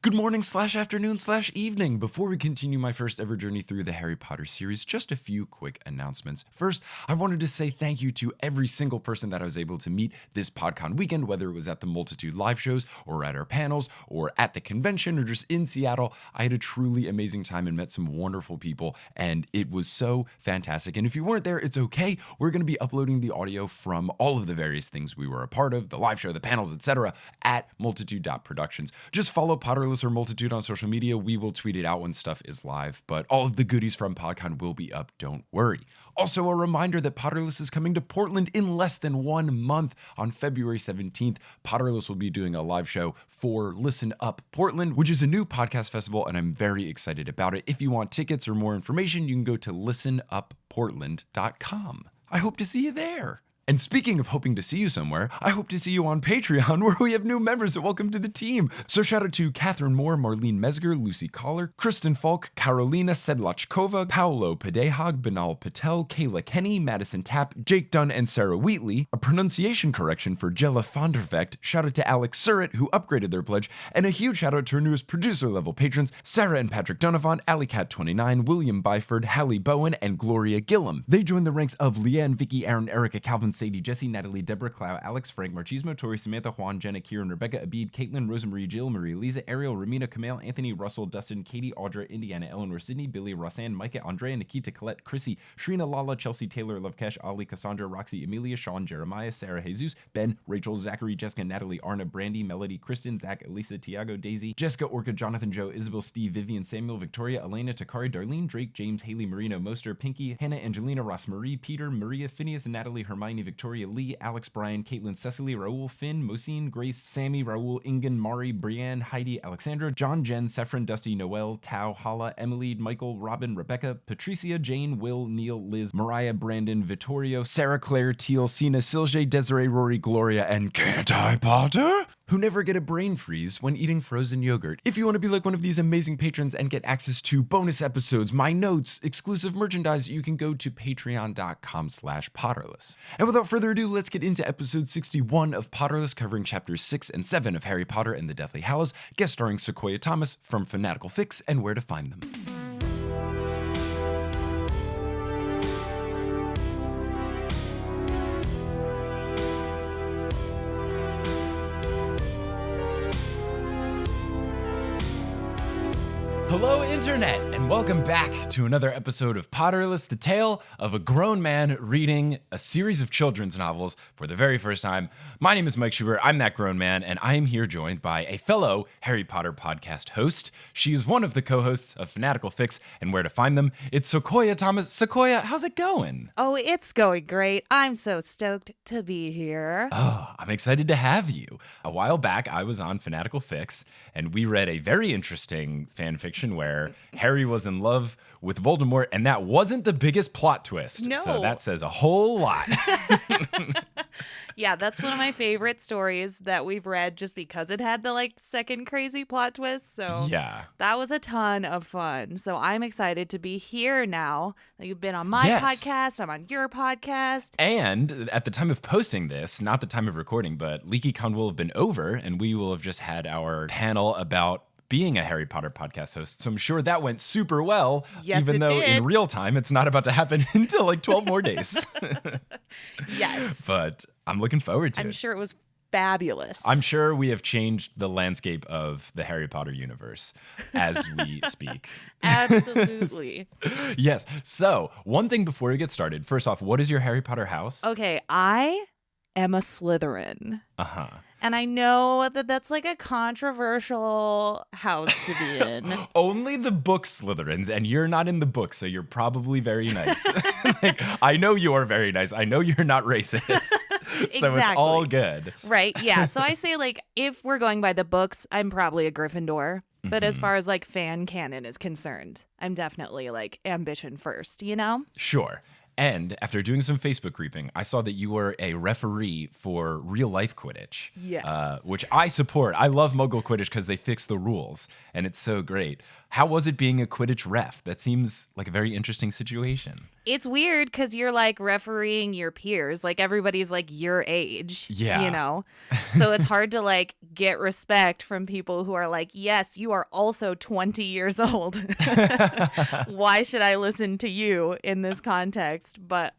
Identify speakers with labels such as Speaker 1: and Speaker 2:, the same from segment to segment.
Speaker 1: Good morning / afternoon / evening. Before we continue my first ever journey through the Harry Potter series, just a few quick announcements. First, I wanted to say thank you to every single person that I was able to meet this PodCon weekend, whether it was at the Multitude live shows or at our panels or at the convention or just in Seattle. I had a truly amazing time and met some wonderful people, and it was so fantastic. And if you weren't there, it's okay. We're going to be uploading the audio from all of the various things we were a part of, the live show, the panels, etc. at multitude.productions. Just follow Potterless or Multitude on social media. We will tweet it out when stuff is live, but all of the goodies from PodCon will be up, don't worry. Also, a reminder that Potterless is coming to Portland in less than 1 month. On February 17th, Potterless will be doing a live show for Listen Up Portland, which is a new podcast festival, and I'm very excited about it. If you want tickets or more information, you can go to listenupportland.com. I hope to see you there. And speaking of hoping to see you somewhere, I hope to see you on Patreon, where we have new members that welcome to the team. So shout out to Catherine Moore, Marlene Mesger, Lucy Collar, Kristen Falk, Carolina Sedlachkova, Paolo Padehag, Banal Patel, Kayla Kenny, Madison Tapp, Jake Dunn, and Sarah Wheatley. A pronunciation correction for Jella Fondervecht. Shout out to Alex Surratt, who upgraded their pledge. And a huge shout out to our newest producer-level patrons, Sarah and Patrick Donovan, AlleyCat29, William Byford, Hallie Bowen, and Gloria Gillum. They joined the ranks of Leanne, Vicky, Aaron, Erica, Calvin, Sadie, Jesse, Natalie, Deborah, Clow, Alex, Frank, Marchismo, Tori, Samantha, Juan, Jenna, Kieran, Rebecca, Abid, Caitlin, Rosemarie, Jill, Marie, Lisa, Ariel, Ramina, Kamel, Anthony, Russell, Dustin, Katie, Audra, Indiana, Eleanor, Sydney, Billy, Rosanne, Micah, Andrea, Nikita, Colette, Chrissy, Shrina, Lala, Chelsea, Taylor, Lovekesh, Ali, Cassandra, Roxy, Amelia, Sean, Jeremiah, Sarah, Jesus, Ben, Rachel, Zachary, Jessica, Natalie, Arna, Brandy, Melody, Kristen, Zach, Elisa, Tiago, Daisy, Jessica, Orca, Jonathan, Joe, Isabel, Steve, Vivian, Samuel, Victoria, Elena, Takari, Darlene, Drake, James, Haley, Marino, Moster, Pinky, Hannah, Angelina, Ross, Marie, Peter, Maria, Phineas, Natalie, Hermione, Victoria, Lee, Alex, Brian, Caitlin, Cecily, Raul, Finn, Mosine, Grace, Sammy, Raul, Ingen, Mari, Brienne, Heidi, Alexandra, John, Jen, Sephron, Dusty, Noel, Tao, Hala, Emily, Michael, Robin, Rebecca, Patricia, Jane, Will, Neil, Liz, Mariah, Brandon, Vittorio, Sarah, Claire, Teal, Sina, Silje, Desiree, Rory, Gloria, and Can't I Potter? Who never get a brain freeze when eating frozen yogurt. If you want to be like one of these amazing patrons and get access to bonus episodes, my notes, exclusive merchandise, you can go to patreon.com/Potterless. And without further ado, let's get into episode 61 of Potterless, covering chapters 6 and 7 of Harry Potter and the Deathly Hallows, guest starring Sequoia Thomas from Fanatical Fics and Where to Find Them. Hello, Internet, and welcome back to another episode of Potterless, the tale of a grown man reading a series of children's novels for the very first time. My name is Mike Schubert. I'm that grown man, and I am here joined by a fellow Harry Potter podcast host. She is one of the co-hosts of Fanatical Fics and Where to Find Them. It's Sequoia Thomas. Sequoia, how's it going?
Speaker 2: Oh, it's going great. I'm so stoked to be here.
Speaker 1: Oh, I'm excited to have you. A while back, I was on Fanatical Fics, and we read a very interesting fan fiction where Harry was in love with Voldemort, and that wasn't the biggest plot twist.
Speaker 2: No.
Speaker 1: So that says a whole lot.
Speaker 2: Yeah, that's one of my favorite stories that we've read just because it had the second crazy plot twist. So
Speaker 1: yeah,
Speaker 2: that was a ton of fun. So I'm excited to be here now. You've been on my podcast. I'm on your podcast.
Speaker 1: And at the time of posting this, not the time of recording, but LeakyCon will have been over, and we will have just had our panel about being a Harry Potter podcast host. So I'm sure that went super well,
Speaker 2: yes,
Speaker 1: even though
Speaker 2: did.
Speaker 1: In real time, it's not about to happen until 12 more days.
Speaker 2: Yes.
Speaker 1: But I'm looking forward to it.
Speaker 2: I'm sure it was fabulous.
Speaker 1: I'm sure we have changed the landscape of the Harry Potter universe as we speak.
Speaker 2: Absolutely.
Speaker 1: Yes. So one thing before we get started, first off, what is your Harry Potter house?
Speaker 2: Okay, I am a Slytherin.
Speaker 1: Uh-huh.
Speaker 2: And I know that that's a controversial house to be in.
Speaker 1: Only the book Slytherins, and you're not in the book, so you're probably very nice. I know you are very nice. I know you're not racist. So It's all good.
Speaker 2: Right, yeah. So I say, if we're going by the books, I'm probably a Gryffindor. But as far as, fan canon is concerned, I'm definitely, ambition first, you know?
Speaker 1: Sure. And after doing some Facebook creeping, I saw that you were a referee for real-life Quidditch.
Speaker 2: Yes.
Speaker 1: Which I support. I love Muggle Quidditch because they fix the rules, and it's so great. how was it being a Quidditch ref? That seems like a very interesting situation.
Speaker 2: It's weird because you're like refereeing your peers. Like everybody's like your age.
Speaker 1: Yeah.
Speaker 2: You know? So it's hard to like get respect from people who are like, yes, you are also 20 years old. Why should I listen to you in this context? But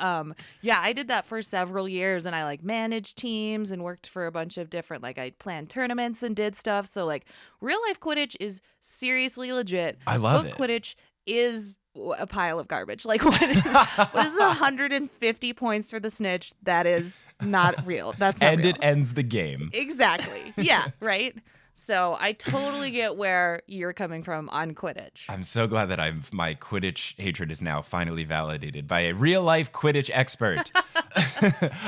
Speaker 2: yeah, I did that for several years and I like managed teams and worked for a bunch of different, like I planned tournaments and did stuff. So like real life Quidditch is seriously legit.
Speaker 1: I love
Speaker 2: Book
Speaker 1: it.
Speaker 2: Quidditch is a pile of garbage. Like what is 150 points for the snitch? That is not real. That's not
Speaker 1: and
Speaker 2: real.
Speaker 1: it ends the game.
Speaker 2: Exactly. Yeah, right? So I totally get where you're coming from on Quidditch.
Speaker 1: I'm so glad that my Quidditch hatred is now finally validated by a real life Quidditch expert.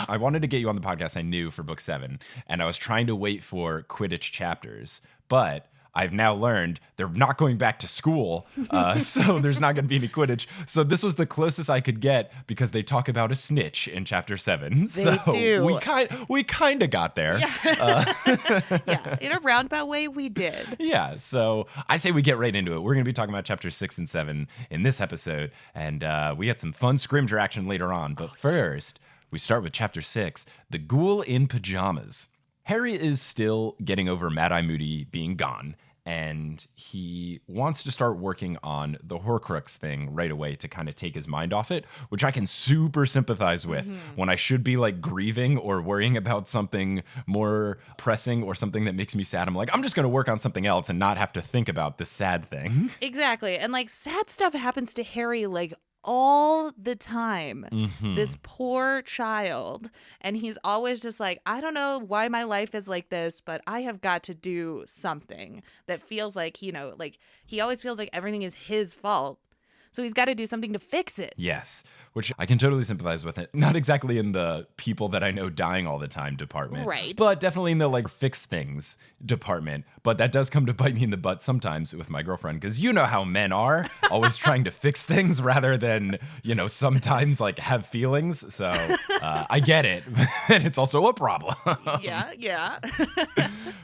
Speaker 1: I wanted to get you on the podcast, I knew, for book 7, and I was trying to wait for Quidditch chapters, but I've now learned they're not going back to school, so there's not going to be any Quidditch. So this was the closest I could get because they talk about a snitch in chapter 7.
Speaker 2: They do.
Speaker 1: We kind of got there.
Speaker 2: Yeah. Yeah, in a roundabout way, we did.
Speaker 1: Yeah, so I say we get right into it. We're going to be talking about chapters 6 and 7 in this episode, and we had some fun scrimger action later on. But first, we start with chapter 6, The Ghoul in Pajamas. Harry is still getting over Mad-Eye Moody being gone, and he wants to start working on the Horcrux thing right away to kind of take his mind off it, which I can super sympathize with when I should be like grieving or worrying about something more pressing or something that makes me sad. I'm like, I'm just going to work on something else and not have to think about this sad thing.
Speaker 2: Exactly. And like sad stuff happens to Harry like all the time. This poor child. And he's always just like, I don't know why my life is like this, but I have got to do something that feels like, you know, like he always feels like everything is his fault. So he's got to do something to fix it.
Speaker 1: Yes, which I can totally sympathize with it. Not exactly in the people that I know dying all the time department.
Speaker 2: Right.
Speaker 1: But definitely in the like fix things department. But that does come to bite me in the butt sometimes with my girlfriend, because you know how men are, always trying to fix things rather than, you know, sometimes like have feelings. So I get it. And it's also a problem.
Speaker 2: Yeah.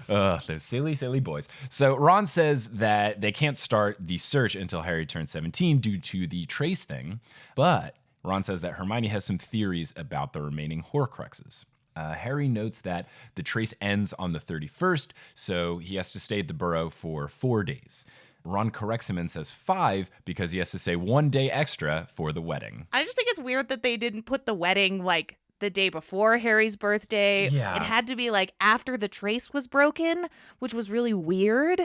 Speaker 1: Those silly, silly boys. So Ron says that they can't start the search until Harry turns 17 due to the trace thing. But Ron says that Hermione has some theories about the remaining Horcruxes. Harry notes that the trace ends on the 31st, so he has to stay at the Burrow for 4 days. Ron corrects him and says 5 because he has to stay 1 day extra for the wedding.
Speaker 2: I just think it's weird that they didn't put the wedding like the day before Harry's birthday.
Speaker 1: Yeah.
Speaker 2: It had to be like after the trace was broken, which was really weird.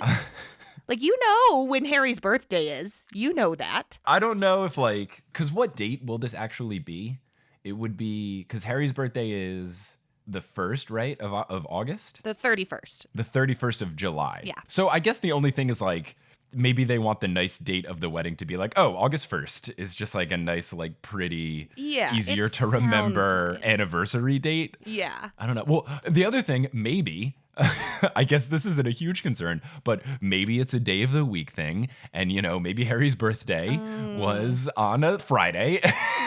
Speaker 2: Like, you know when Harry's birthday is. You know that.
Speaker 1: I don't know if like, because what date will this actually be? It would be, because Harry's birthday is the 1st, right, of August?
Speaker 2: The 31st.
Speaker 1: The 31st of July.
Speaker 2: Yeah.
Speaker 1: So I guess the only thing is like, maybe they want the nice date of the wedding to be like, oh, August 1st is just like a nice, like pretty, easier to remember
Speaker 2: nice.
Speaker 1: Anniversary date.
Speaker 2: Yeah.
Speaker 1: I don't know. Well, the other thing, maybe, I guess this isn't a huge concern, but maybe it's a day of the week thing. And, you know, maybe Harry's birthday was on a Friday.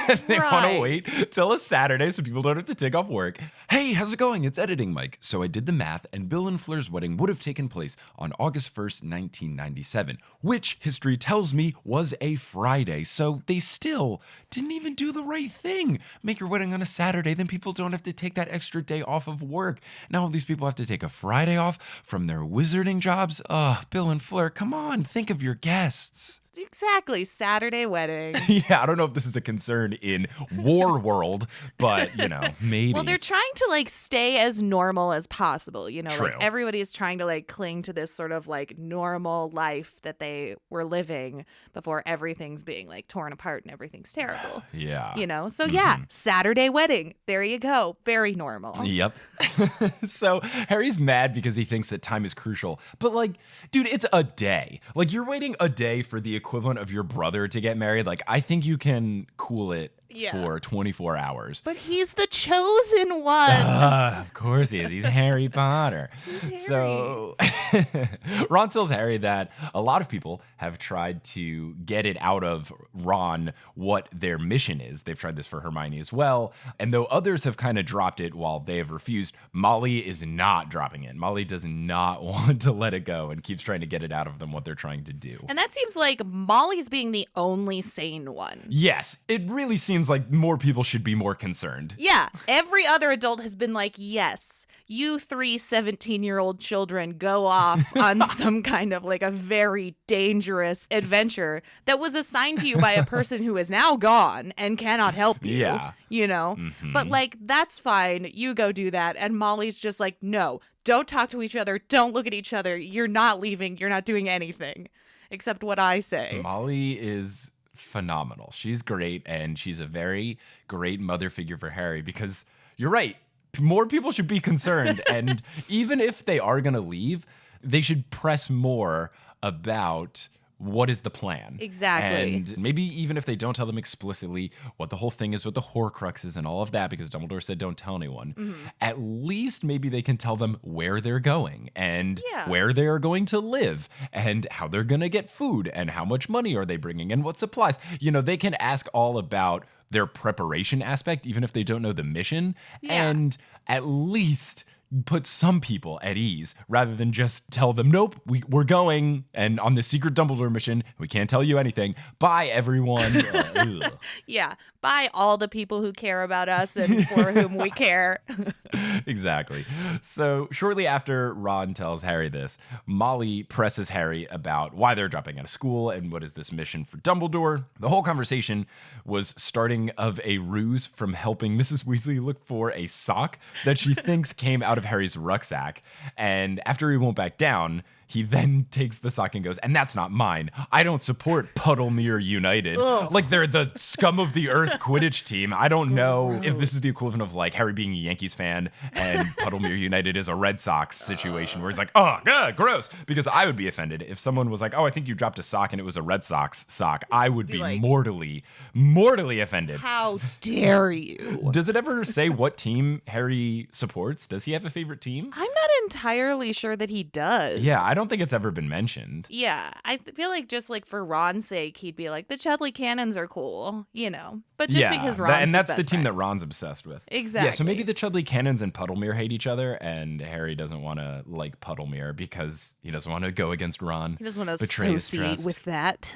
Speaker 1: And they want to wait till a Saturday so people don't have to take off work. Hey, how's it going? It's editing, Mike. So I did the math, and Bill and Fleur's wedding would have taken place on August 1st, 1997, which history tells me was a Friday. So they still didn't even do the right thing. Make your wedding on a Saturday, then people don't have to take that extra day off of work. Now all these people have to take a Friday off from their wizarding jobs. Bill and Fleur, come on, think of your guests.
Speaker 2: Exactly. Saturday wedding.
Speaker 1: Yeah, I don't know if this is a concern in war world, but, you know, maybe.
Speaker 2: Well, they're trying to like stay as normal as possible. You know,
Speaker 1: True.
Speaker 2: like everybody is trying to like cling to this sort of like normal life that they were living before everything's being like torn apart and everything's terrible.
Speaker 1: Yeah.
Speaker 2: You know, so yeah, Saturday wedding. There you go. Very normal.
Speaker 1: Yep. So Harry's mad because he thinks that time is crucial. But like, dude, it's a day. Like, you're waiting a day for the equivalent of your brother to get married. Like, I think you can cool it for 24 hours.
Speaker 2: But he's the chosen one.
Speaker 1: Of course he is. He's Harry Potter.
Speaker 2: He's Harry.
Speaker 1: So Ron tells Harry that a lot of people have tried to get it out of Ron what their mission is. They've tried this for Hermione as well. And though others have kind of dropped it while they have refused, Molly is not dropping it. Molly does not want to let it go and keeps trying to get it out of them what they're trying to do.
Speaker 2: And that seems like Molly's being the only sane one.
Speaker 1: Yes, it really seems like more people should be more concerned.
Speaker 2: Yeah, every other adult has been like, yes, you 3 17-year-old children go off on some kind of like a very dangerous adventure that was assigned to you by a person who is now gone and cannot help you.
Speaker 1: Yeah.
Speaker 2: You know?
Speaker 1: Mm-hmm.
Speaker 2: But like, that's fine. You go do that. And Molly's just like, no, don't talk to each other. Don't look at each other. You're not leaving. You're not doing anything except what I say.
Speaker 1: Molly is phenomenal. She's great, and she's a very great mother figure for Harry because you're right. More people should be concerned. And even if they are going to leave, they should press more about what is the plan.
Speaker 2: Exactly.
Speaker 1: And maybe even if they don't tell them explicitly what the whole thing is with the Horcruxes and all of that, because Dumbledore said don't tell anyone, at least maybe they can tell them where they're going and where they are going to live and how they're going to get food and how much money are they bringing and what supplies. You know, they can ask all about their preparation aspect, even if they don't know the mission, and at least put some people at ease rather than just tell them, nope, we're going and on this secret Dumbledore mission, we can't tell you anything. Bye, everyone.
Speaker 2: Yeah, bye all the people who care about us and for whom we care.
Speaker 1: Exactly. So shortly after Ron tells Harry this, Molly presses Harry about why they're dropping out of school and what is this mission for Dumbledore. The whole conversation was starting of a ruse from helping Mrs. Weasley look for a sock that she thinks came out of Harry's rucksack. And after he won't back down, he then takes the sock and goes, and that's not mine. I don't support Puddlemere United.
Speaker 2: Ugh.
Speaker 1: Like they're the scum of the earth Quidditch team. I don't know if this is the equivalent of like Harry being a Yankees fan and Puddlemere United is a Red Sox situation where he's like, oh, gross. Because I would be offended if someone was like, oh, I think you dropped a sock and it was a Red Sox sock. I would be
Speaker 2: like,
Speaker 1: mortally offended.
Speaker 2: How dare you?
Speaker 1: Does it ever say what team Harry supports? Does he have a favorite team?
Speaker 2: I'm not entirely sure that he does.
Speaker 1: Yeah, I don't think it's ever been mentioned.
Speaker 2: Yeah, I feel like just like for Ron's sake, he'd be like, the Chudley Cannons are cool, you know. But just because Ron's
Speaker 1: and that's
Speaker 2: his
Speaker 1: the
Speaker 2: best
Speaker 1: team
Speaker 2: friend.
Speaker 1: that Ron's obsessed with.
Speaker 2: Exactly.
Speaker 1: Yeah, so maybe the Chudley Cannons and Puddlemere hate each other, and Harry doesn't want to like Puddlemere because he doesn't want to go against Ron.
Speaker 2: He doesn't want to
Speaker 1: betray his
Speaker 2: associate
Speaker 1: trust.
Speaker 2: with that.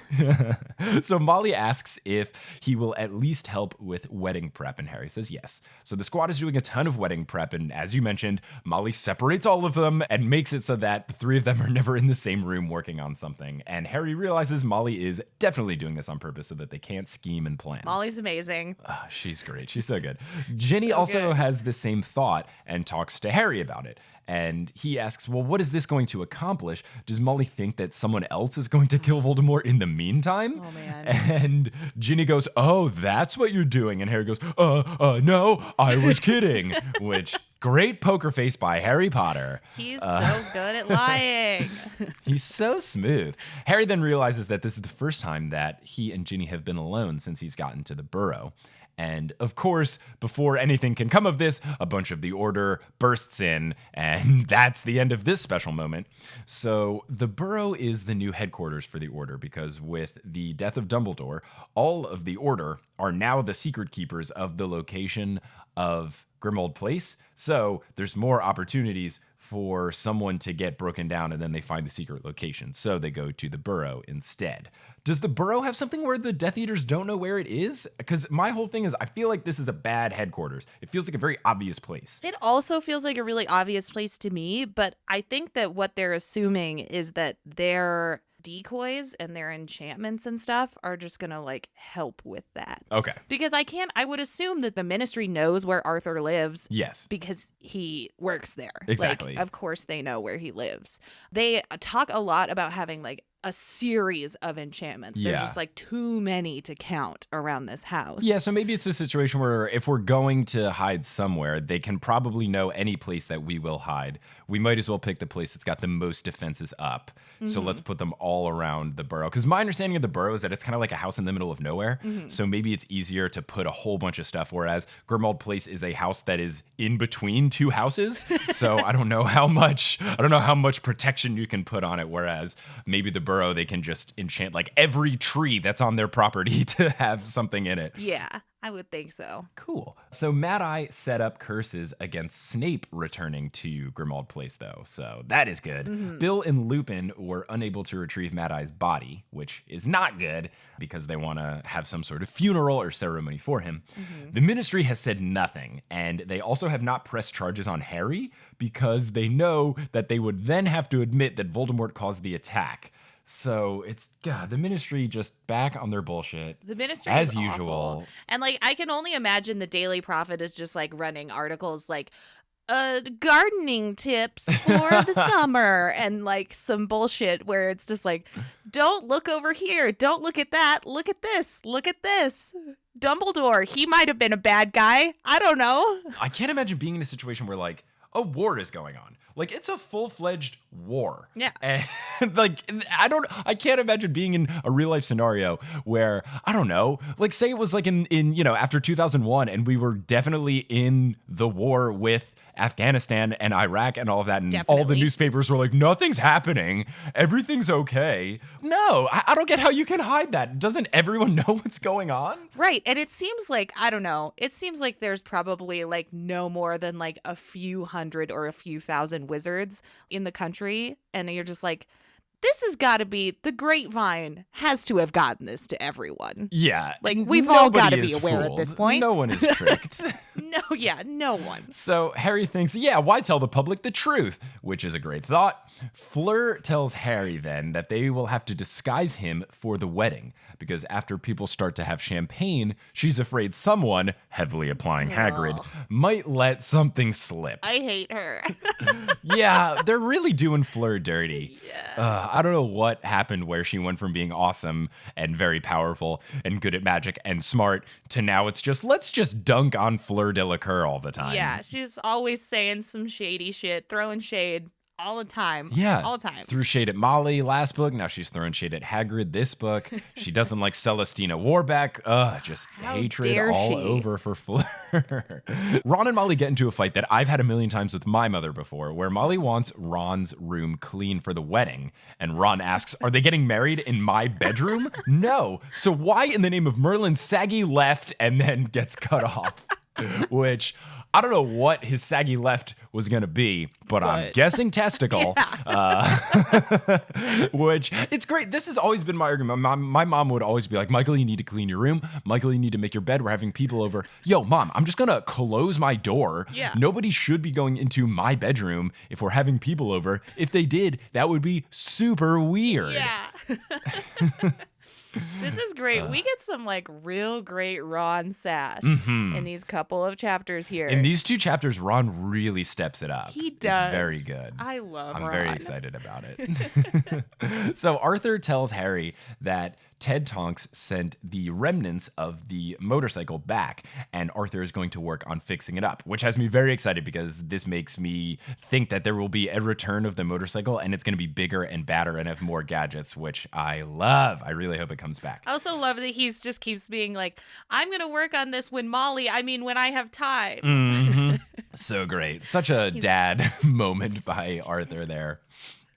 Speaker 1: So Molly asks if he will at least help with wedding prep, and Harry says yes. So the squad is doing a ton of wedding prep, and as you mentioned, Molly separates all of them and makes it so that the three of them are never in the same room working on something. And Harry realizes Molly is definitely doing this on purpose so that they can't scheme and plan.
Speaker 2: Molly's amazing.
Speaker 1: She's great. She's so good. Ginny
Speaker 2: So
Speaker 1: also
Speaker 2: good.
Speaker 1: has the same thought and talks to Harry about it. And he asks, well, what is this going to accomplish? Does Molly think that someone else is going to kill Voldemort in the meantime?
Speaker 2: Oh, man.
Speaker 1: And Ginny goes, oh, that's what you're doing. And Harry goes, no, I was kidding. Which, great poker face by Harry Potter.
Speaker 2: He's so good at lying.
Speaker 1: He's so smooth. Harry then realizes that this is the first time that he and Ginny have been alone since he's gotten to the burrow. And of course, before anything can come of this, a bunch of the Order bursts in, and that's the end of this special moment. So the Burrow is the new headquarters for the Order because with the death of Dumbledore, all of the Order are now the secret keepers of the location of Grimmauld Place. So there's more opportunities for someone to get broken down and then they find the secret location. So they go to the Burrow instead. Does the Burrow have something where the Death Eaters don't know where it is? Because my whole thing is I feel like this is a bad headquarters. It feels like a very obvious place.
Speaker 2: It also feels like a really obvious place to me, but I think that what they're assuming is that their decoys and their enchantments and stuff are just gonna like help with that.
Speaker 1: Okay.
Speaker 2: Because I would assume that the Ministry knows where Arthur lives.
Speaker 1: Yes.
Speaker 2: Because he works there.
Speaker 1: Exactly.
Speaker 2: Like, of course they know where he lives. They talk a lot about having like a series of enchantments. There's just like too many to count around this house.
Speaker 1: Yeah, so maybe it's a situation where if we're going to hide somewhere, they can probably know any place that we will hide. We might as well pick the place that's got the most defenses up. So let's put them all around the burrow. Because my understanding of the burrow is that it's kind of like a house in the middle of nowhere. So maybe it's easier to put a whole bunch of stuff, whereas Grimmauld Place is a house that is in between two houses. So I don't know how much protection you can put on it, whereas maybe the burrow, they can just enchant like every tree that's on their property to have something in it.
Speaker 2: Yeah, I would think so.
Speaker 1: Cool. So Mad Eye set up curses against Snape returning to Grimmauld Place, though. So that is good. Bill and Lupin were unable to retrieve Mad Eye's body, which is not good because they want to have some sort of funeral or ceremony for him. The Ministry has said nothing, and they also have not pressed charges on Harry because they know that they would then have to admit that Voldemort caused the attack. So it's, God, the Ministry just back on their bullshit.
Speaker 2: The Ministry
Speaker 1: as
Speaker 2: is
Speaker 1: usual.
Speaker 2: Awful. And like, I can only imagine the Daily Prophet is just like running articles like, gardening tips for the summer, and like some bullshit where it's just like, don't look over here, don't look at that, look at this, look at this. Dumbledore, he might have been a bad guy. I don't know.
Speaker 1: I can't imagine being in a situation where like a war is going on. Like, it's a full-fledged war.
Speaker 2: Yeah.
Speaker 1: And like, I can't imagine being in a real life scenario where, I don't know, like say it was like in after 2001 and we were definitely in the war with Afghanistan and Iraq and all of that. And all the newspapers were like, nothing's happening. Everything's okay. No, I don't get how you can hide that. Doesn't everyone know what's going on?
Speaker 2: Right. And it seems like, I don't know, it seems like there's probably like no more than like a few hundred or a few thousand wizards in the country. And you're just like, this has got to be, the grapevine has to have gotten this to everyone.
Speaker 1: Yeah.
Speaker 2: Like, we've all got to be aware at this point.
Speaker 1: No one is tricked.
Speaker 2: No one.
Speaker 1: So Harry thinks, why tell the public the truth? Which is a great thought. Fleur tells Harry then that they will have to disguise him for the wedding, because after people start to have champagne, she's afraid someone, heavily applying Hagrid, might let something slip.
Speaker 2: I hate her.
Speaker 1: Yeah, they're really doing Fleur dirty.
Speaker 2: Yeah.
Speaker 1: I don't know what happened where she went from being awesome and very powerful and good at magic and smart to now it's just, let's just dunk on Fleur Delacour all the time.
Speaker 2: Yeah, she's always saying some shady shit, throwing shade all the time.
Speaker 1: Yeah.
Speaker 2: All the time.
Speaker 1: Threw shade at Molly last book. Now she's throwing shade at Hagrid this book. She doesn't like Celestina Warbeck. Just hatred all over for Fleur. Ron and Molly get into a fight that I've had a million times with my mother before, where Molly wants Ron's room clean for the wedding. And Ron asks, are they getting married in my bedroom? No. So why in the name of Merlin, Saggy left and then gets cut off? Which, I don't know what his saggy left was going to be, but I'm guessing testicle. Which, it's great. This has always been my argument. My mom would always be like, Michael, you need to clean your room. Michael, you need to make your bed. We're having people over. Yo, Mom, I'm just going to close my door.
Speaker 2: Yeah.
Speaker 1: Nobody should be going into my bedroom if we're having people over. If they did, that would be super weird.
Speaker 2: Yeah. This is great. We get some like real great Ron sass in these couple of chapters here.
Speaker 1: In these two chapters, Ron really steps it up.
Speaker 2: He does.
Speaker 1: It's very good.
Speaker 2: I love
Speaker 1: I'm
Speaker 2: Ron.
Speaker 1: very excited about it. So Arthur tells Harry that Ted Tonks sent the remnants of the motorcycle back, and Arthur is going to work on fixing it up, which has me very excited because this makes me think that there will be a return of the motorcycle, and it's going to be bigger and badder and have more gadgets, which I love. I really hope it comes back.
Speaker 2: I also love that he's just keeps being like, I'm going to work on this when I have time.
Speaker 1: So great. Such a dad moment by Arthur there.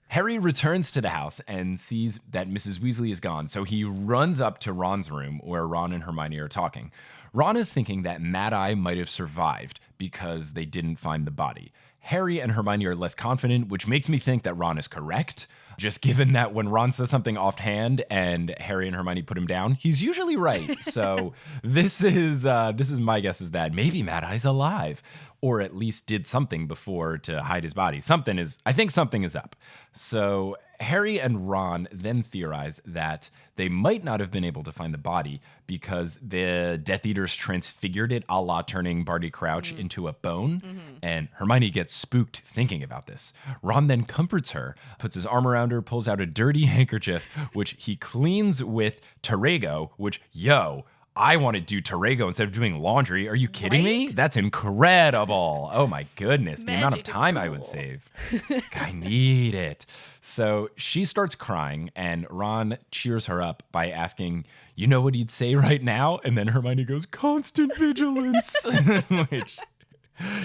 Speaker 1: Harry returns to the house and sees that Mrs. Weasley is gone, so he runs up to Ron's room where Ron and Hermione are talking. Ron is thinking that Mad Eye might have survived because they didn't find the body. Harry and Hermione are less confident, which makes me think that Ron is correct. Just given that when Ron says something offhand and Harry and Hermione put him down, he's usually right. So this is my guess is that maybe Mad Eye's alive, or at least did something before to hide his body. I think something is up. So Harry and Ron then theorize that they might not have been able to find the body because the Death Eaters transfigured it a la turning Barty Crouch into a bone. And Hermione gets spooked thinking about this. Ron then comforts her, puts his arm around her, pulls out a dirty handkerchief, which he cleans with Tarrago, which, I want to do Tarrago instead of doing laundry. Are you kidding me? That's incredible. Oh my goodness. The amount of time I would save. I need it. So she starts crying and Ron cheers her up by asking, you know what he'd say right now? And then Hermione goes, constant vigilance, which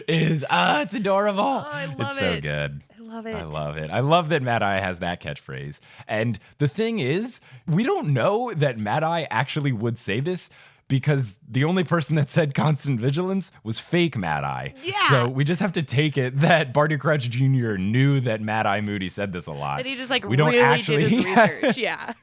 Speaker 1: is, it's adorable. Oh,
Speaker 2: I love
Speaker 1: it's so good.
Speaker 2: I love it.
Speaker 1: I love it. I love that Mad Eye has that catchphrase. And the thing is, we don't know that Mad Eye actually would say this because the only person that said constant vigilance was fake Mad Eye.
Speaker 2: Yeah.
Speaker 1: So we just have to take it that Barty Crouch Jr. knew that Mad Eye Moody said this a lot.
Speaker 2: That he just
Speaker 1: we don't actually
Speaker 2: did his research. Yeah.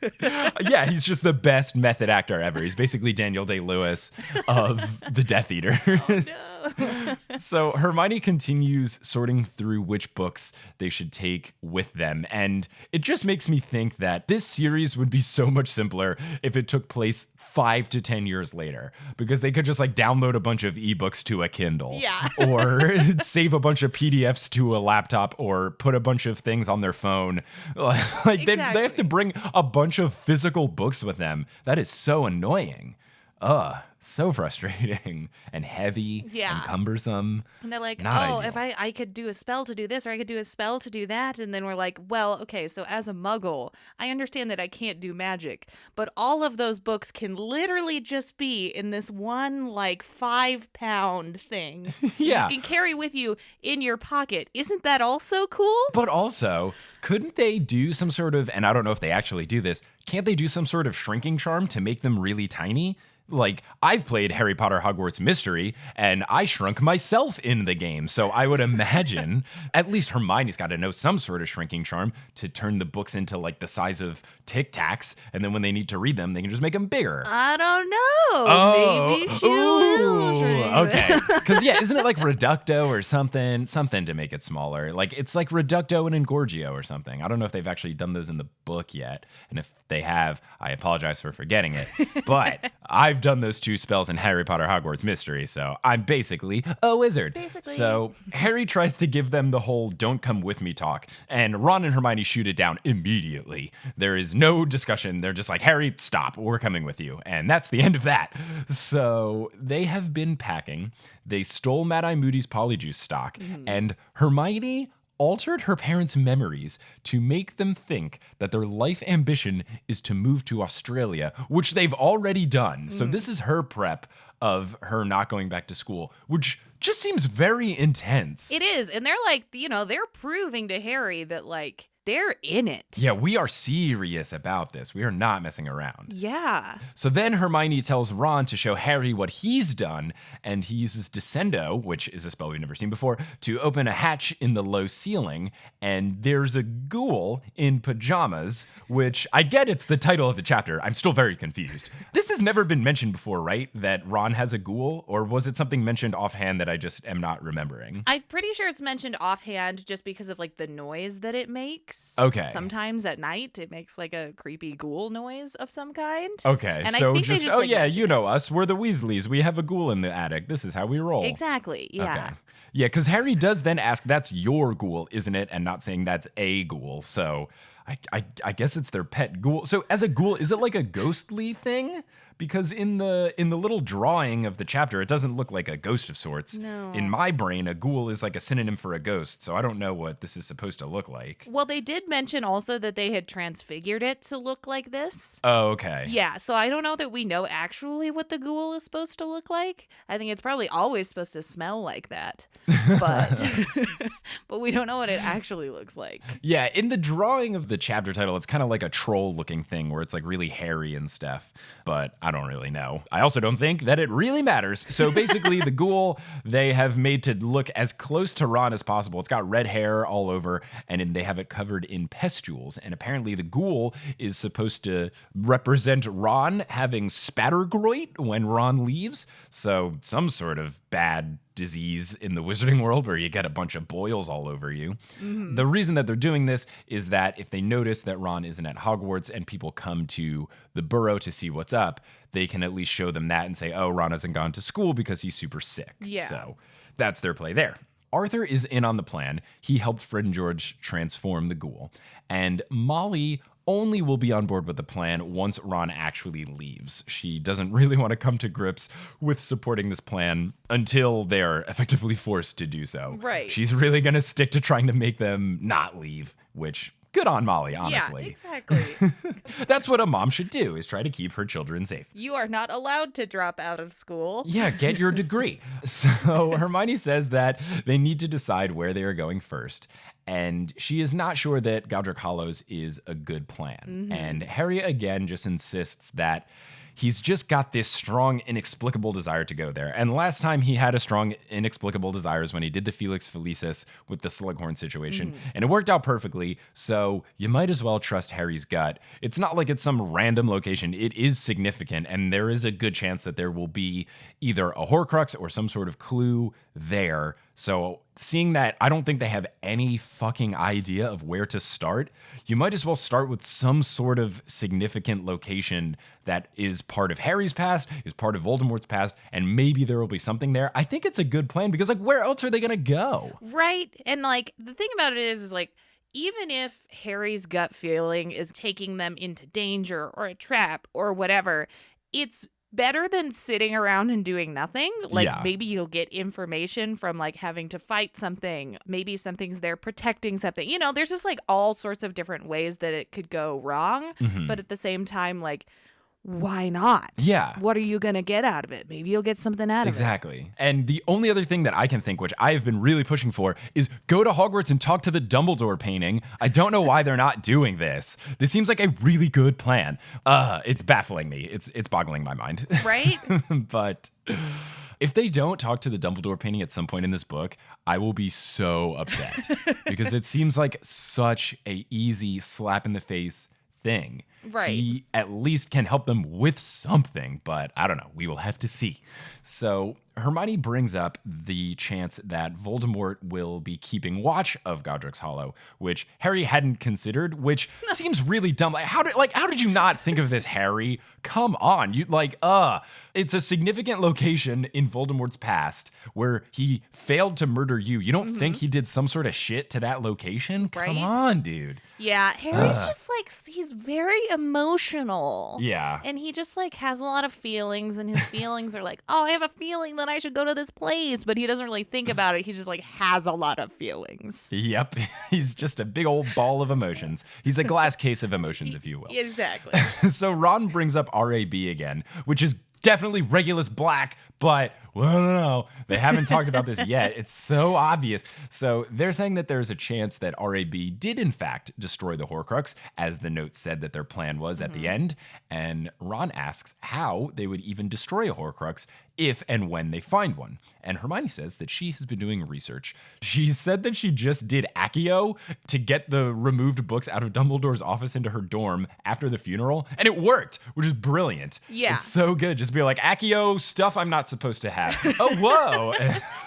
Speaker 1: Yeah, he's just the best method actor ever. He's basically Daniel Day-Lewis of the Death Eaters.
Speaker 2: Oh, no.
Speaker 1: So Hermione continues sorting through which books they should take with them. And it just makes me think that this series would be so much simpler if it took place 5 to 10 years later, because they could just like download a bunch of ebooks to a Kindle, or save a bunch of PDFs to a laptop, or put a bunch of things on their phone. Like exactly. they have to bring a bunch of physical books with them. That is so annoying. So frustrating and heavy and cumbersome.
Speaker 2: And they're like,
Speaker 1: Not
Speaker 2: if I could do a spell to do this, or I could do a spell to do that. And then we're like, well, okay, so as a muggle, I understand that I can't do magic, but all of those books can literally just be in this one, like, 5-pound thing.
Speaker 1: Yeah.
Speaker 2: You can carry with you in your pocket. Isn't that also cool?
Speaker 1: But also, couldn't they do some sort of, and I don't know if they actually do this, can't they do some sort of shrinking charm to make them really tiny? Like, I've played Harry Potter Hogwarts Mystery, and I shrunk myself in the game. So I would imagine at least Hermione's got to know some sort of shrinking charm to turn the books into, like, the size of Tic Tacs. And then when they need to read them, they can just make them bigger.
Speaker 2: I don't know. Maybe she will shrink.
Speaker 1: Okay. Because, isn't it like Reducto or something? Something to make it smaller. Like, it's like Reducto and Engorgio or something. I don't know if they've actually done those in the book yet. And if they have, I apologize for forgetting it. But I've done those 2 spells in Harry Potter Hogwarts Mystery, so I'm basically a wizard. So Harry tries to give them the whole don't come with me talk, and Ron and Hermione shoot it down immediately. There is no discussion. They're just like, Harry, stop, we're coming with you. And that's the end of that. So they have been packing. They stole Mad Eye Moody's Polyjuice stock, and Hermione altered her parents' memories to make them think that their life ambition is to move to Australia, which they've already done. So this is her prep of her not going back to school, which just seems very intense.
Speaker 2: It is. And they're like, they're proving to Harry that, like, they're in it.
Speaker 1: Yeah, we are serious about this. We are not messing around.
Speaker 2: Yeah.
Speaker 1: So then Hermione tells Ron to show Harry what he's done, and he uses Descendo, which is a spell we've never seen before, to open a hatch in the low ceiling, and there's a ghoul in pajamas, which I get it's the title of the chapter. I'm still very confused. This has never been mentioned before, right? That Ron has a ghoul, or was it something mentioned offhand that I just am not remembering?
Speaker 2: I'm pretty sure it's mentioned offhand just because of, like, the noise that it makes.
Speaker 1: Okay.
Speaker 2: Sometimes at night it makes like a creepy ghoul noise of some kind.
Speaker 1: Okay.
Speaker 2: And
Speaker 1: so
Speaker 2: I think
Speaker 1: just you know us. We're the Weasleys. We have a ghoul in the attic. This is how we roll.
Speaker 2: Exactly. Yeah.
Speaker 1: Okay. Yeah, because Harry does then ask, that's your ghoul, isn't it? And not saying that's a ghoul. So I guess it's their pet ghoul. So as a ghoul, is it like a ghostly thing? Because in the little drawing of the chapter, it doesn't look like a ghost of sorts.
Speaker 2: No.
Speaker 1: In my brain, a ghoul is like a synonym for a ghost, so I don't know what this is supposed to look like.
Speaker 2: Well, they did mention also that they had transfigured it to look like this.
Speaker 1: Oh, okay.
Speaker 2: Yeah, so I don't know that we know actually what the ghoul is supposed to look like. I think it's probably always supposed to smell like that. But but we don't know what it actually looks like.
Speaker 1: Yeah, in the drawing of the chapter title, it's kind of like a troll-looking thing where it's like really hairy and stuff. But I don't really know. I also don't think that it really matters. So basically, the ghoul they have made to look as close to Ron as possible. It's got red hair all over, and they have it covered in pustules. And apparently, the ghoul is supposed to represent Ron having spattergroit when Ron leaves. So some sort of bad disease in the wizarding world where you get a bunch of boils all over you. The reason that they're doing this is that if they notice that Ron isn't at Hogwarts and people come to the burrow to see what's up, they can at least show them that and say, oh, Ron hasn't gone to school because he's super sick.
Speaker 2: Yeah.
Speaker 1: So that's their play there. Arthur is in on the plan. He helped Fred and George transform the ghoul. And Molly only will be on board with the plan once Ron actually leaves. She doesn't really want to come to grips with supporting this plan until they're effectively forced to do so.
Speaker 2: Right.
Speaker 1: She's really going to stick to trying to make them not leave, which... good on Molly, honestly.
Speaker 2: Yeah, exactly.
Speaker 1: That's what a mom should do, is try to keep her children safe.
Speaker 2: You are not allowed to drop out of school.
Speaker 1: Yeah, get your degree. So Hermione says that they need to decide where they are going first. And she is not sure that Godric Hallows is a good plan. And Harry again just insists that he's just got this strong, inexplicable desire to go there. And last time he had a strong, inexplicable desire is when he did the Felix Felicis with the Slughorn situation. And it worked out perfectly, so you might as well trust Harry's gut. It's not like it's some random location. It is significant, and there is a good chance that there will be either a Horcrux or some sort of clue there. So seeing that I don't think they have any fucking idea of where to start, you might as well start with some sort of significant location that is part of Harry's past, is part of Voldemort's past, and maybe there will be something there. I think it's a good plan because, like, where else are they going to go?
Speaker 2: Right. And, like, the thing about it is like, even if Harry's gut feeling is taking them into danger or a trap or whatever, it's better than sitting around and doing nothing. Like, maybe you'll get information from, like, having to fight something. Maybe something's there protecting something. You know, there's just, like, all sorts of different ways that it could go wrong. But at the same time, like, why not?
Speaker 1: Yeah.
Speaker 2: What are you going to get out of it? Maybe you'll get something out of it.
Speaker 1: Exactly. And the only other thing that I can think, which I have been really pushing for, is go to Hogwarts and talk to the Dumbledore painting. I don't know why they're not doing this. This seems like a really good plan. It's baffling me. It's boggling my mind.
Speaker 2: Right?
Speaker 1: But if they don't talk to the Dumbledore painting at some point in this book, I will be so upset because it seems like such a easy slap in the face thing.
Speaker 2: Right.
Speaker 1: He at least can help them with something, but I don't know. We will have to see. So Hermione brings up the chance that Voldemort will be keeping watch of Godric's Hollow, which Harry hadn't considered, which seems really dumb. How did you not think of this, Harry? Come on. It's a significant location in Voldemort's past where he failed to murder you. You don't think he did some sort of shit to that location?
Speaker 2: Right?
Speaker 1: Come on, dude.
Speaker 2: Yeah, Harry's just like, he's very emotional.
Speaker 1: Yeah.
Speaker 2: And he just like has a lot of feelings, and his feelings are like, oh, I have a feeling that I should go to this place, but he doesn't really think about it. He just like has a lot of feelings.
Speaker 1: Yep. He's just a big old ball of emotions. He's a glass case of emotions, if you will.
Speaker 2: Exactly.
Speaker 1: So Ron brings up RAB again, which is definitely Regulus Black, but well, no, they haven't talked about this yet. It's so obvious. So they're saying that there's a chance that RAB did in fact destroy the Horcrux, as the note said that their plan was at the end. And Ron asks how they would even destroy a Horcrux if and when they find one. And Hermione says that she has been doing research. She said that she just did Accio to get the removed books out of Dumbledore's office into her dorm after the funeral, and it worked, which is brilliant.
Speaker 2: Yeah.
Speaker 1: It's so good. Just be like, Accio, stuff I'm not supposed to have. Oh, whoa.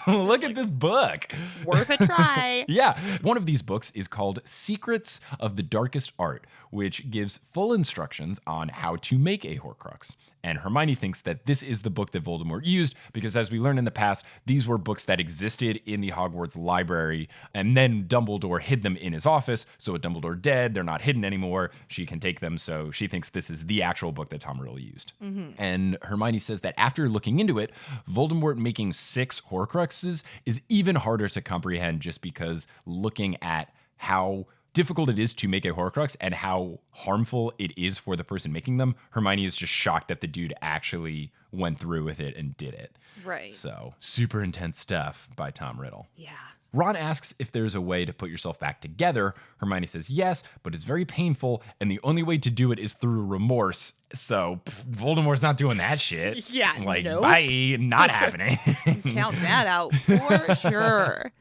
Speaker 1: Look at this book.
Speaker 2: Worth a try.
Speaker 1: Yeah. One of these books is called Secrets of the Darkest Art, which gives full instructions on how to make a Horcrux. And Hermione thinks that this is the book that Voldemort used because, as we learned in the past, these were books that existed in the Hogwarts library, and then Dumbledore hid them in his office. So with Dumbledore dead, they're not hidden anymore. She can take them, so she thinks this is the actual book that Tom Riddle used. And Hermione says that after looking into it, Voldemort making 6 Horcruxes is even harder to comprehend, just because looking at how difficult it is to make a Horcrux and how harmful it is for the person making them, Hermione is just shocked that the dude actually went through with it and did it.
Speaker 2: Right.
Speaker 1: So, super intense stuff by Tom Riddle.
Speaker 2: Yeah.
Speaker 1: Ron asks if there's a way to put yourself back together. Hermione says yes, but it's very painful, and the only way to do it is through remorse. So, Voldemort's not doing that shit.
Speaker 2: Yeah,
Speaker 1: like,
Speaker 2: nope.
Speaker 1: bye, not happening.
Speaker 2: Count that out for sure.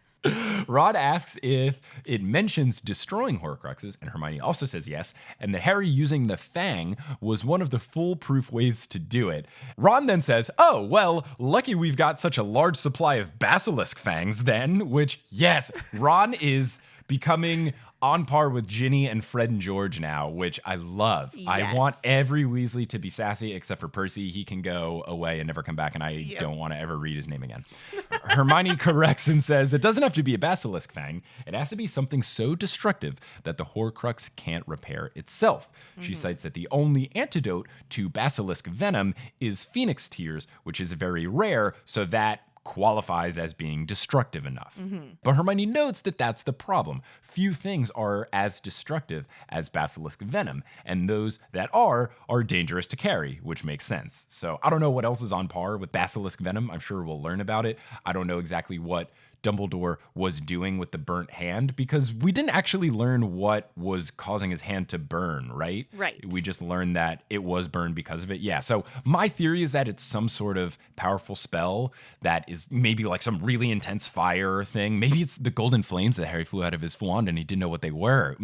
Speaker 1: Ron asks if it mentions destroying Horcruxes, and Hermione also says yes, and that Harry using the Fang was one of the foolproof ways to do it. Ron then says, oh, well, lucky we've got such a large supply of basilisk fangs then, which, yes, Ron is becoming on par with Ginny and Fred and George now, which I love.
Speaker 2: Yes.
Speaker 1: I want every Weasley to be sassy except for Percy. He can go away and never come back, and I don't want to ever read his name again. Hermione corrects and says it doesn't have to be a basilisk fang. It has to be something so destructive that the Horcrux can't repair itself. She cites that the only antidote to basilisk venom is phoenix tears, which is very rare, so that qualifies as being destructive enough. But Hermione notes that that's the problem. Few things are as destructive as basilisk venom, and those that are dangerous to carry, which makes sense. So I don't know what else is on par with basilisk venom. I'm sure we'll learn about it. I don't know exactly what Dumbledore was doing with the burnt hand, because we didn't actually learn what was causing his hand to burn, right?
Speaker 2: Right.
Speaker 1: We just learned that it was burned because of it. Yeah. So my theory is that it's some sort of powerful spell that is maybe like some really intense fire thing. Maybe it's the golden flames that Harry flew out of his wand and he didn't know what they were.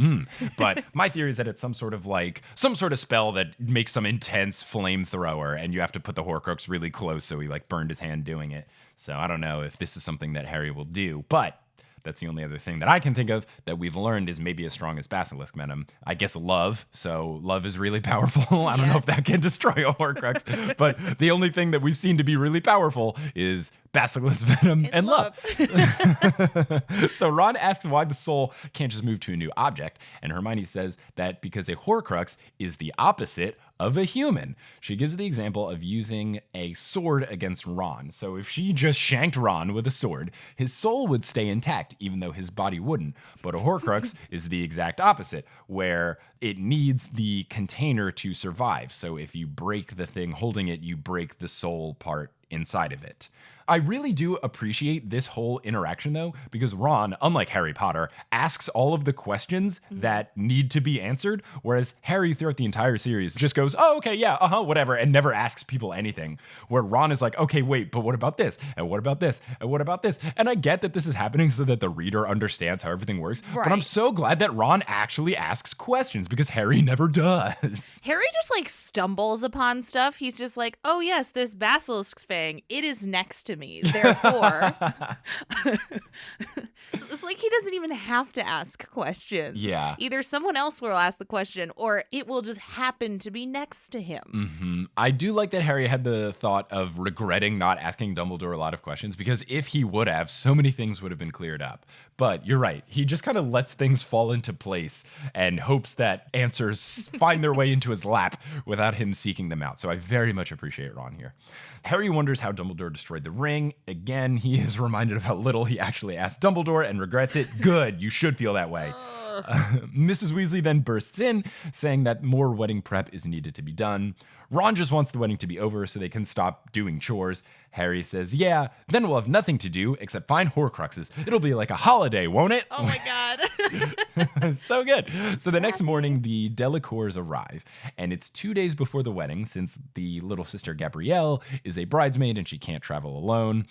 Speaker 1: But my theory is that it's some sort of spell that makes some intense flamethrower, and you have to put the Horcrux really close so he like burned his hand doing it. So I don't know if this is something that Harry will do, but that's the only other thing that I can think of that we've learned is maybe as strong as basilisk venom. I guess love. So love is really powerful. I don't know if that can destroy a Horcrux, but the only thing that we've seen to be really powerful is basilisk venom and love. So Ron asks why the soul can't just move to a new object, and Hermione says that because a Horcrux is the opposite of a human. She gives the example of using a sword against Ron. So if she just shanked Ron with a sword, his soul would stay intact, even though his body wouldn't. But a Horcrux is the exact opposite, where it needs the container to survive. So if you break the thing holding it, you break the soul part inside of it. I really do appreciate this whole interaction, though, because Ron, unlike Harry Potter, asks all of the questions that need to be answered, whereas Harry, throughout the entire series, just goes, oh, okay, yeah, whatever, and never asks people anything, where Ron is like, okay, wait, but what about this? And what about this? And what about this? And I get that this is happening so that the reader understands how everything works, but I'm so glad that Ron actually asks questions, because Harry never does.
Speaker 2: Harry just, like, stumbles upon stuff. He's just like, oh, yes, this basilisk fang, it is next to me, therefore. It's like he doesn't even have to ask questions.
Speaker 1: Yeah.
Speaker 2: Either someone else will ask the question, or it will just happen to be next to him.
Speaker 1: I do like that Harry had the thought of regretting not asking Dumbledore a lot of questions, because if he would have, so many things would have been cleared up. But you're right. He just kind of lets things fall into place and hopes that answers find their way into his lap without him seeking them out. So I very much appreciate Ron here. Harry wonders how Dumbledore destroyed the ring. Again, he is reminded of how little he actually asked Dumbledore and regrets it. Good. You should feel that way. Mrs. Weasley then bursts in, saying that more wedding prep is needed to be done. Ron just wants the wedding to be over so they can stop doing chores. Harry says, yeah, then we'll have nothing to do except find Horcruxes. It'll be like a holiday, won't it?
Speaker 2: Oh my God.
Speaker 1: So good. So the next morning, the Delacours arrive, and it's 2 days before the wedding, since the little sister Gabrielle is a bridesmaid and she can't travel alone.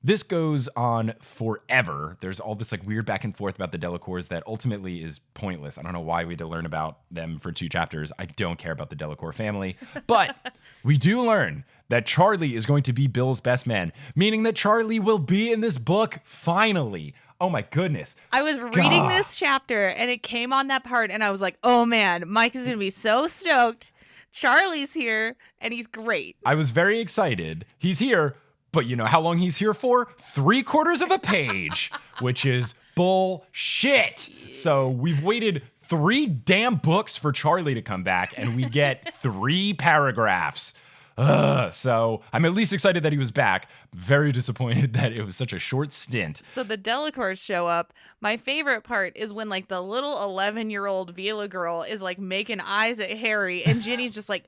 Speaker 1: This goes on forever. There's all this like weird back and forth about the Delacours that ultimately is pointless. I don't know why we had to learn about them for 2 chapters. I don't care about the Delacour family. But we do learn that Charlie is going to be Bill's best man, meaning that Charlie will be in this book finally. Oh my goodness.
Speaker 2: I was reading this chapter and it came on that part and I was like, oh man, Mike is going to be so stoked. Charlie's here and he's great.
Speaker 1: I was very excited. He's here. But you know how long he's here for? 3/4 of a page, which is bullshit. So we've waited 3 damn books for Charlie to come back, and we get 3 paragraphs. So I'm at least excited that he was back. Very disappointed that it was such a short stint.
Speaker 2: So the Delacours show up. My favorite part is when like the little 11-year-old Vila girl is like making eyes at Harry, and Ginny's just like,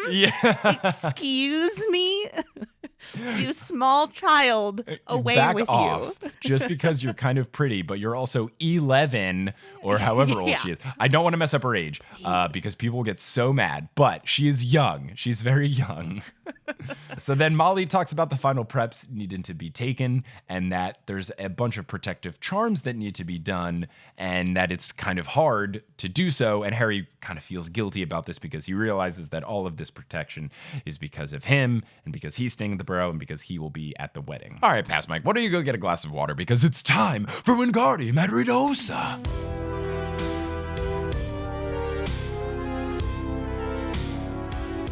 Speaker 1: yeah.
Speaker 2: Excuse me? You small child, away
Speaker 1: Back
Speaker 2: with
Speaker 1: off.
Speaker 2: you.
Speaker 1: Just because you're kind of pretty, but you're also 11 or however old she is. I don't want to mess up her age because people will get so mad, but she is young. She's very young. So then Molly talks about the final preps needing to be taken and that there's a bunch of protective charms that need to be done and that it's kind of hard to do so. And Harry kind of feels guilty about this because he realizes that all of this protection is because of him and because he's staying at the Burrow and because he will be at the wedding. All right, Pass Mike, why don't you go get a glass of water because it's time for Wingardium Leviosa.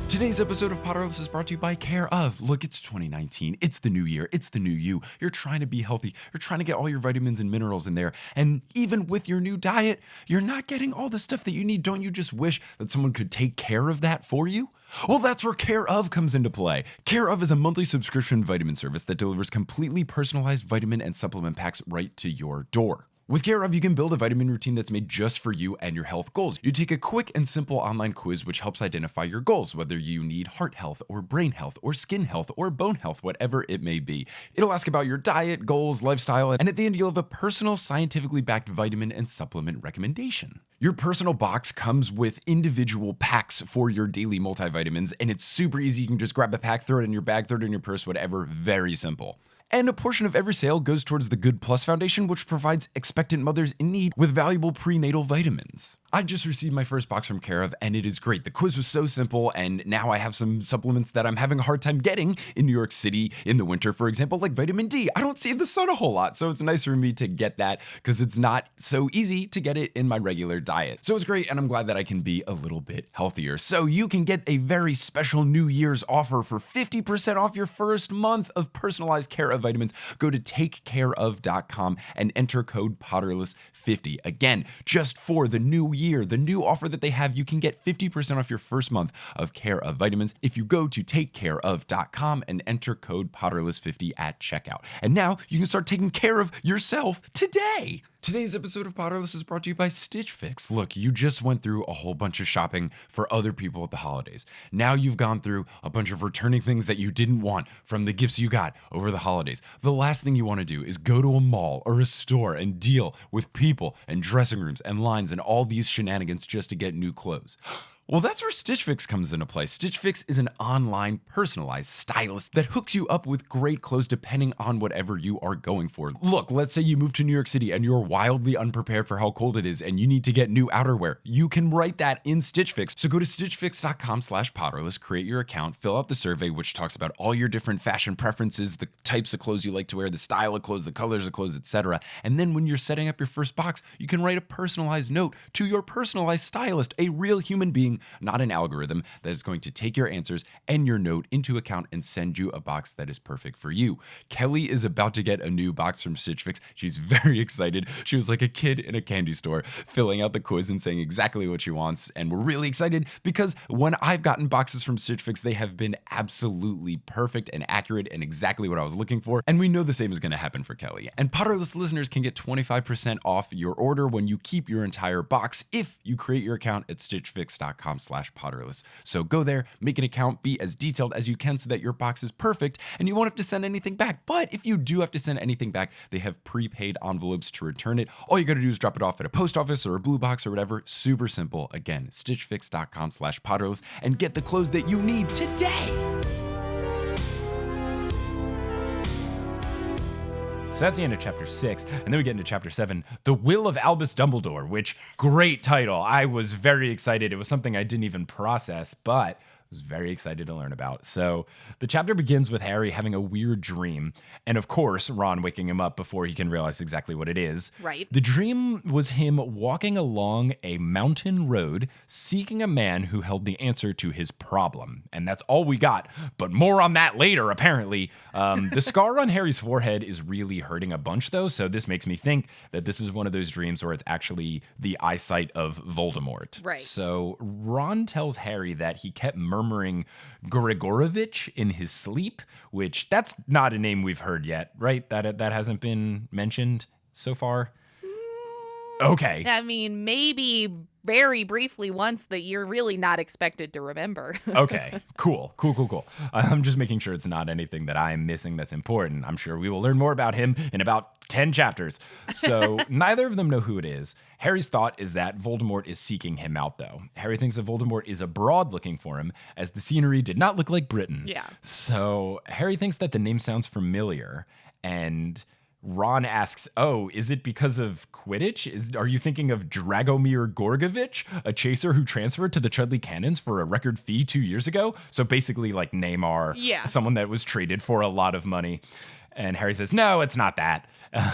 Speaker 1: Today's episode of Potterless is brought to you by Care of. Look, it's 2019. It's the new year. It's the new you. You're trying to be healthy. You're trying to get all your vitamins and minerals in there. And even with your new diet, you're not getting all the stuff that you need. Don't you just wish that someone could take care of that for you? Well, that's where Care of comes into play. Care of is a monthly subscription vitamin service that delivers completely personalized vitamin and supplement packs right to your door. With Care of, you can build a vitamin routine that's made just for you and your health goals. You take a quick and simple online quiz which helps identify your goals, whether you need heart health or brain health or skin health or bone health, whatever it may be. It'll ask about your diet, goals, lifestyle, and at the end you'll have a personal, scientifically backed vitamin and supplement recommendation. Your personal box comes with individual packs for your daily multivitamins, and it's super easy. You can just grab a pack, throw it in your bag, throw it in your purse, whatever. Very simple. And a portion of every sale goes towards the Good Plus Foundation, which provides expectant mothers in need with valuable prenatal vitamins. I just received my first box from Care of, and it is great. The quiz was so simple, and now I have some supplements that I'm having a hard time getting in New York City in the winter, for example, like vitamin D. I don't see the sun a whole lot, so it's nice for me to get that because it's not so easy to get it in my regular diet. So it's great, and I'm glad that I can be a little bit healthier. So you can get a very special New Year's offer for 50% off your first month of personalized Care of vitamins. Go to takecareof.com and enter code Potterless50. Again, just for the new year, the new offer that they have, you can get 50% off your first month of Care of vitamins if you go to takecareof.com and enter code Potterless50 at checkout. And now you can start taking care of yourself today. Today's episode of Potterless is brought to you by Stitch Fix. Look, you just went through a whole bunch of shopping for other people at the holidays. Now you've gone through a bunch of returning things that you didn't want from the gifts you got over the holidays. The last thing you want to do is go to a mall or a store and deal with people and dressing rooms and lines and all these shenanigans just to get new clothes. Well, that's where Stitch Fix comes into play. Stitch Fix is an online personalized stylist that hooks you up with great clothes depending on whatever you are going for. Look, let's say you move to New York City and you're wildly unprepared for how cold it is and you need to get new outerwear. You can write that in Stitch Fix. So go to stitchfix.com/Potterless, create your account, fill out the survey, which talks about all your different fashion preferences, the types of clothes you like to wear, the style of clothes, the colors of clothes, etc. And then when you're setting up your first box, you can write a personalized note to your personalized stylist, a real human being, not an algorithm, that is going to take your answers and your note into account and send you a box that is perfect for you. Kelly is about to get a new box from Stitch Fix. She's very excited. She was like a kid in a candy store filling out the quiz and saying exactly what she wants. And we're really excited because when I've gotten boxes from Stitch Fix, they have been absolutely perfect and accurate and exactly what I was looking for. And we know the same is going to happen for Kelly. And Potterless listeners can get 25% off your order when you keep your entire box if you create your account at stitchfix.com/Potterless. So go there, make an account, be as detailed as you can so that your box is perfect and you won't have to send anything back. But if you do have to send anything back, they have prepaid envelopes to return it. All you got to do is drop it off at a post office or a blue box or whatever. Super simple. Again, stitchfix.com/Potterless and get the clothes that you need today. So that's the end of chapter 6, and then we get into chapter 7, The Will of Albus Dumbledore, which, great title. I was very excited. It was something I didn't even process, but was very excited to learn about. So the chapter begins with Harry having a weird dream, and of course, Ron waking him up before he can realize exactly what it is.
Speaker 2: Right.
Speaker 1: The dream was him walking along a mountain road, seeking a man who held the answer to his problem. And that's all we got, but more on that later, apparently. The scar on Harry's forehead is really hurting a bunch, though, so this makes me think that this is one of those dreams where it's actually the eyesight of Voldemort.
Speaker 2: Right.
Speaker 1: So Ron tells Harry that he kept murmuring Grigorovich in his sleep, which that's not a name we've heard yet, right? That hasn't been mentioned so far. Okay.
Speaker 2: I mean, maybe very briefly once that you're really not expected to remember.
Speaker 1: Okay, cool. I'm just making sure it's not anything that I'm missing that's important. I'm sure we will learn more about him in about 10 chapters. So neither of them know who it is. Harry's thought is that Voldemort is seeking him out, though. Harry thinks that Voldemort is abroad looking for him, as the scenery did not look like Britain.
Speaker 2: Yeah.
Speaker 1: So Harry thinks that the name sounds familiar, and Ron asks, oh, is it because of Quidditch? Are you thinking of Dragomir Gorgovich, a chaser who transferred to the Chudley Cannons for a record fee 2 years ago? So basically like Neymar, someone that was traded for a lot of money. And Harry says, no, it's not that.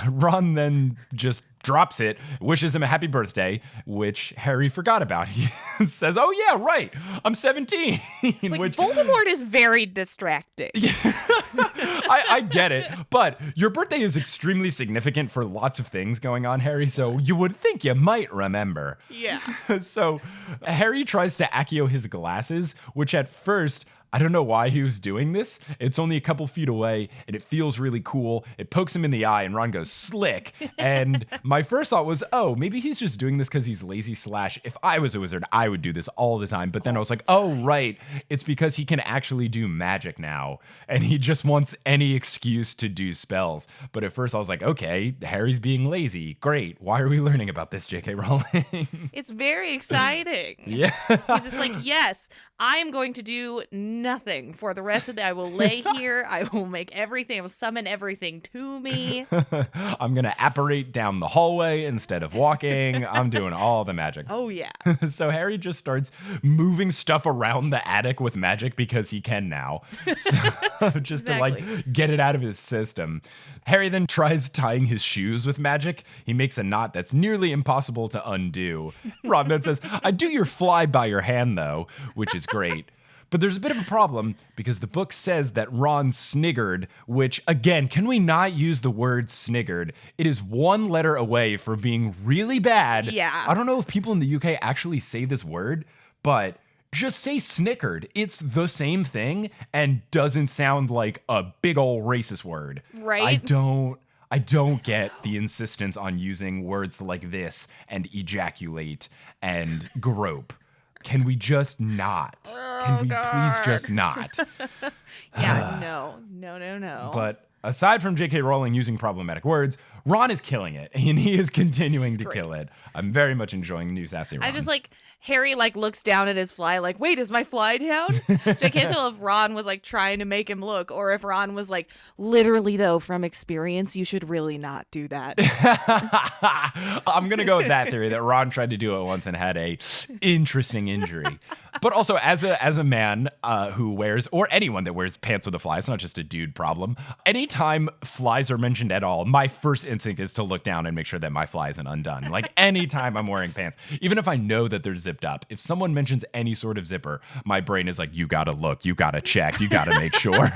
Speaker 1: Ron then just drops it, wishes him a happy birthday, which Harry forgot about. He says, oh yeah, right, I'm 17.
Speaker 2: Like, Voldemort is very distracting.
Speaker 1: I get it, but your birthday is extremely significant for lots of things going on, Harry, so you would think you might remember.
Speaker 2: Yeah.
Speaker 1: So Harry tries to accio his glasses, which at first, I don't know why he was doing this. It's only a couple feet away, and it feels really cool. It pokes him in the eye, and Ron goes, slick. And my first thought was, oh, maybe he's just doing this because he's lazy / if I was a wizard, I would do this all the time. But then I was like, oh, right. It's because he can actually do magic now, and he just wants any excuse to do spells. But at first I was like, okay, Harry's being lazy. Great. Why are we learning about this, J.K. Rowling?
Speaker 2: It's very exciting.
Speaker 1: Yeah.
Speaker 2: He's just like, yes, I am going to do nothing for the rest of the day. I will lay here. I will make everything. I will summon everything to me.
Speaker 1: I'm going to apparate down the hallway instead of walking. I'm doing all the magic.
Speaker 2: Oh, yeah.
Speaker 1: So Harry just starts moving stuff around the attic with magic because he can now. So just to like get it out of his system. Harry then tries tying his shoes with magic. He makes a knot that's nearly impossible to undo. Ron then says, I do your fly by your hand though, which is great. But there's a bit of a problem because the book says that Ron sniggered, which, again, can we not use the word sniggered? It is one letter away from being really bad.
Speaker 2: Yeah.
Speaker 1: I don't know if people in the UK actually say this word, but just say snickered. It's the same thing and doesn't sound like a big old racist word.
Speaker 2: Right.
Speaker 1: I don't get the insistence on using words like this and ejaculate and grope. Can we just not? Can we please just not?
Speaker 2: Yeah, no.
Speaker 1: But aside from J.K. Rowling using problematic words, Ron is killing it, and he is continuing to kill it. I'm very much enjoying new Sassy Ron.
Speaker 2: I just like, Harry like looks down at his fly like, wait, is my fly down? So I can't tell if Ron was like trying to make him look or if Ron was like, literally though, from experience, you should really not do that.
Speaker 1: I'm going to go with that theory that Ron tried to do it once and had a interesting injury. But also as a man who wears, or anyone that wears pants with a fly, it's not just a dude problem. Anytime flies are mentioned at all, my first instinct is to look down and make sure that my fly isn't undone. Like anytime I'm wearing pants, even if I know that they're zipped up, if someone mentions any sort of zipper, my brain is like, you gotta look, you gotta check, you gotta make sure.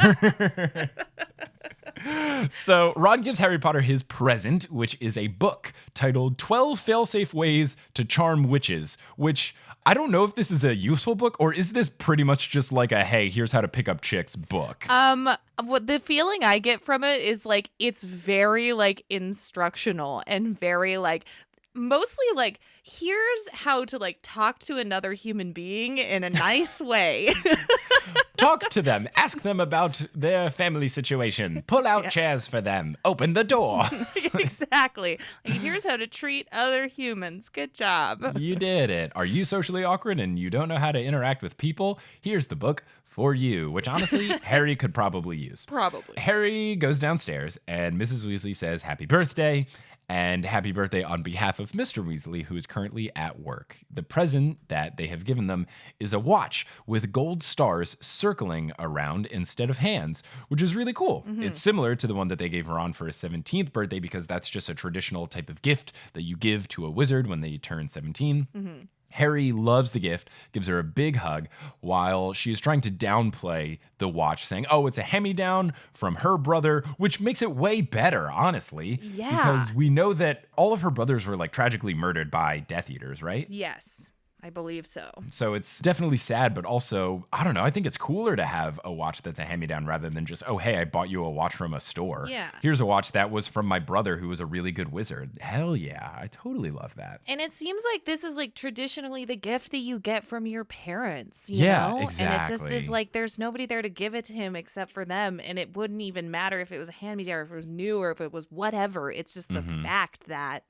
Speaker 1: So Ron gives Harry Potter his present, which is a book titled 12 Failsafe Ways to Charm Witches, which I don't know if this is a useful book or is this pretty much just like a, hey, here's how to pick up chicks book?
Speaker 2: What the feeling I get from it is like, it's very like instructional and very like, mostly like, here's how to like talk to another human being in a nice way.
Speaker 1: Talk to them. Ask them about their family situation. Pull out chairs for them. Open the door.
Speaker 2: Exactly. Like, here's how to treat other humans. Good job.
Speaker 1: You did it. Are you socially awkward and you don't know how to interact with people? Here's the book for you, which honestly, Harry could probably use.
Speaker 2: Probably.
Speaker 1: Harry goes downstairs and Mrs. Weasley says happy birthday. And happy birthday on behalf of Mr. Weasley, who is currently at work. The present that they have given them is a watch with gold stars circling around instead of hands, which is really cool. Mm-hmm. It's similar to the one that they gave Ron for his 17th birthday because that's just a traditional type of gift that you give to a wizard when they turn 17. Mm-hmm. Harry loves the gift, gives her a big hug, while she is trying to downplay the watch, saying, oh, it's a hand-me-down from her brother, which makes it way better, honestly.
Speaker 2: Yeah.
Speaker 1: Because we know that all of her brothers were, like, tragically murdered by Death Eaters, right?
Speaker 2: Yes. I believe so.
Speaker 1: So it's definitely sad, but also, I don't know, I think it's cooler to have a watch that's a hand-me-down rather than just, oh, hey, I bought you a watch from a store.
Speaker 2: Yeah.
Speaker 1: Here's a watch that was from my brother who was a really good wizard. Hell yeah, I totally love that.
Speaker 2: And it seems like this is like traditionally the gift that you get from your parents, you
Speaker 1: Yeah,
Speaker 2: know?
Speaker 1: exactly.
Speaker 2: And it just is like there's nobody there to give it to him except for them. And it wouldn't even matter if it was a hand-me-down or if it was new or if it was whatever. It's just the fact that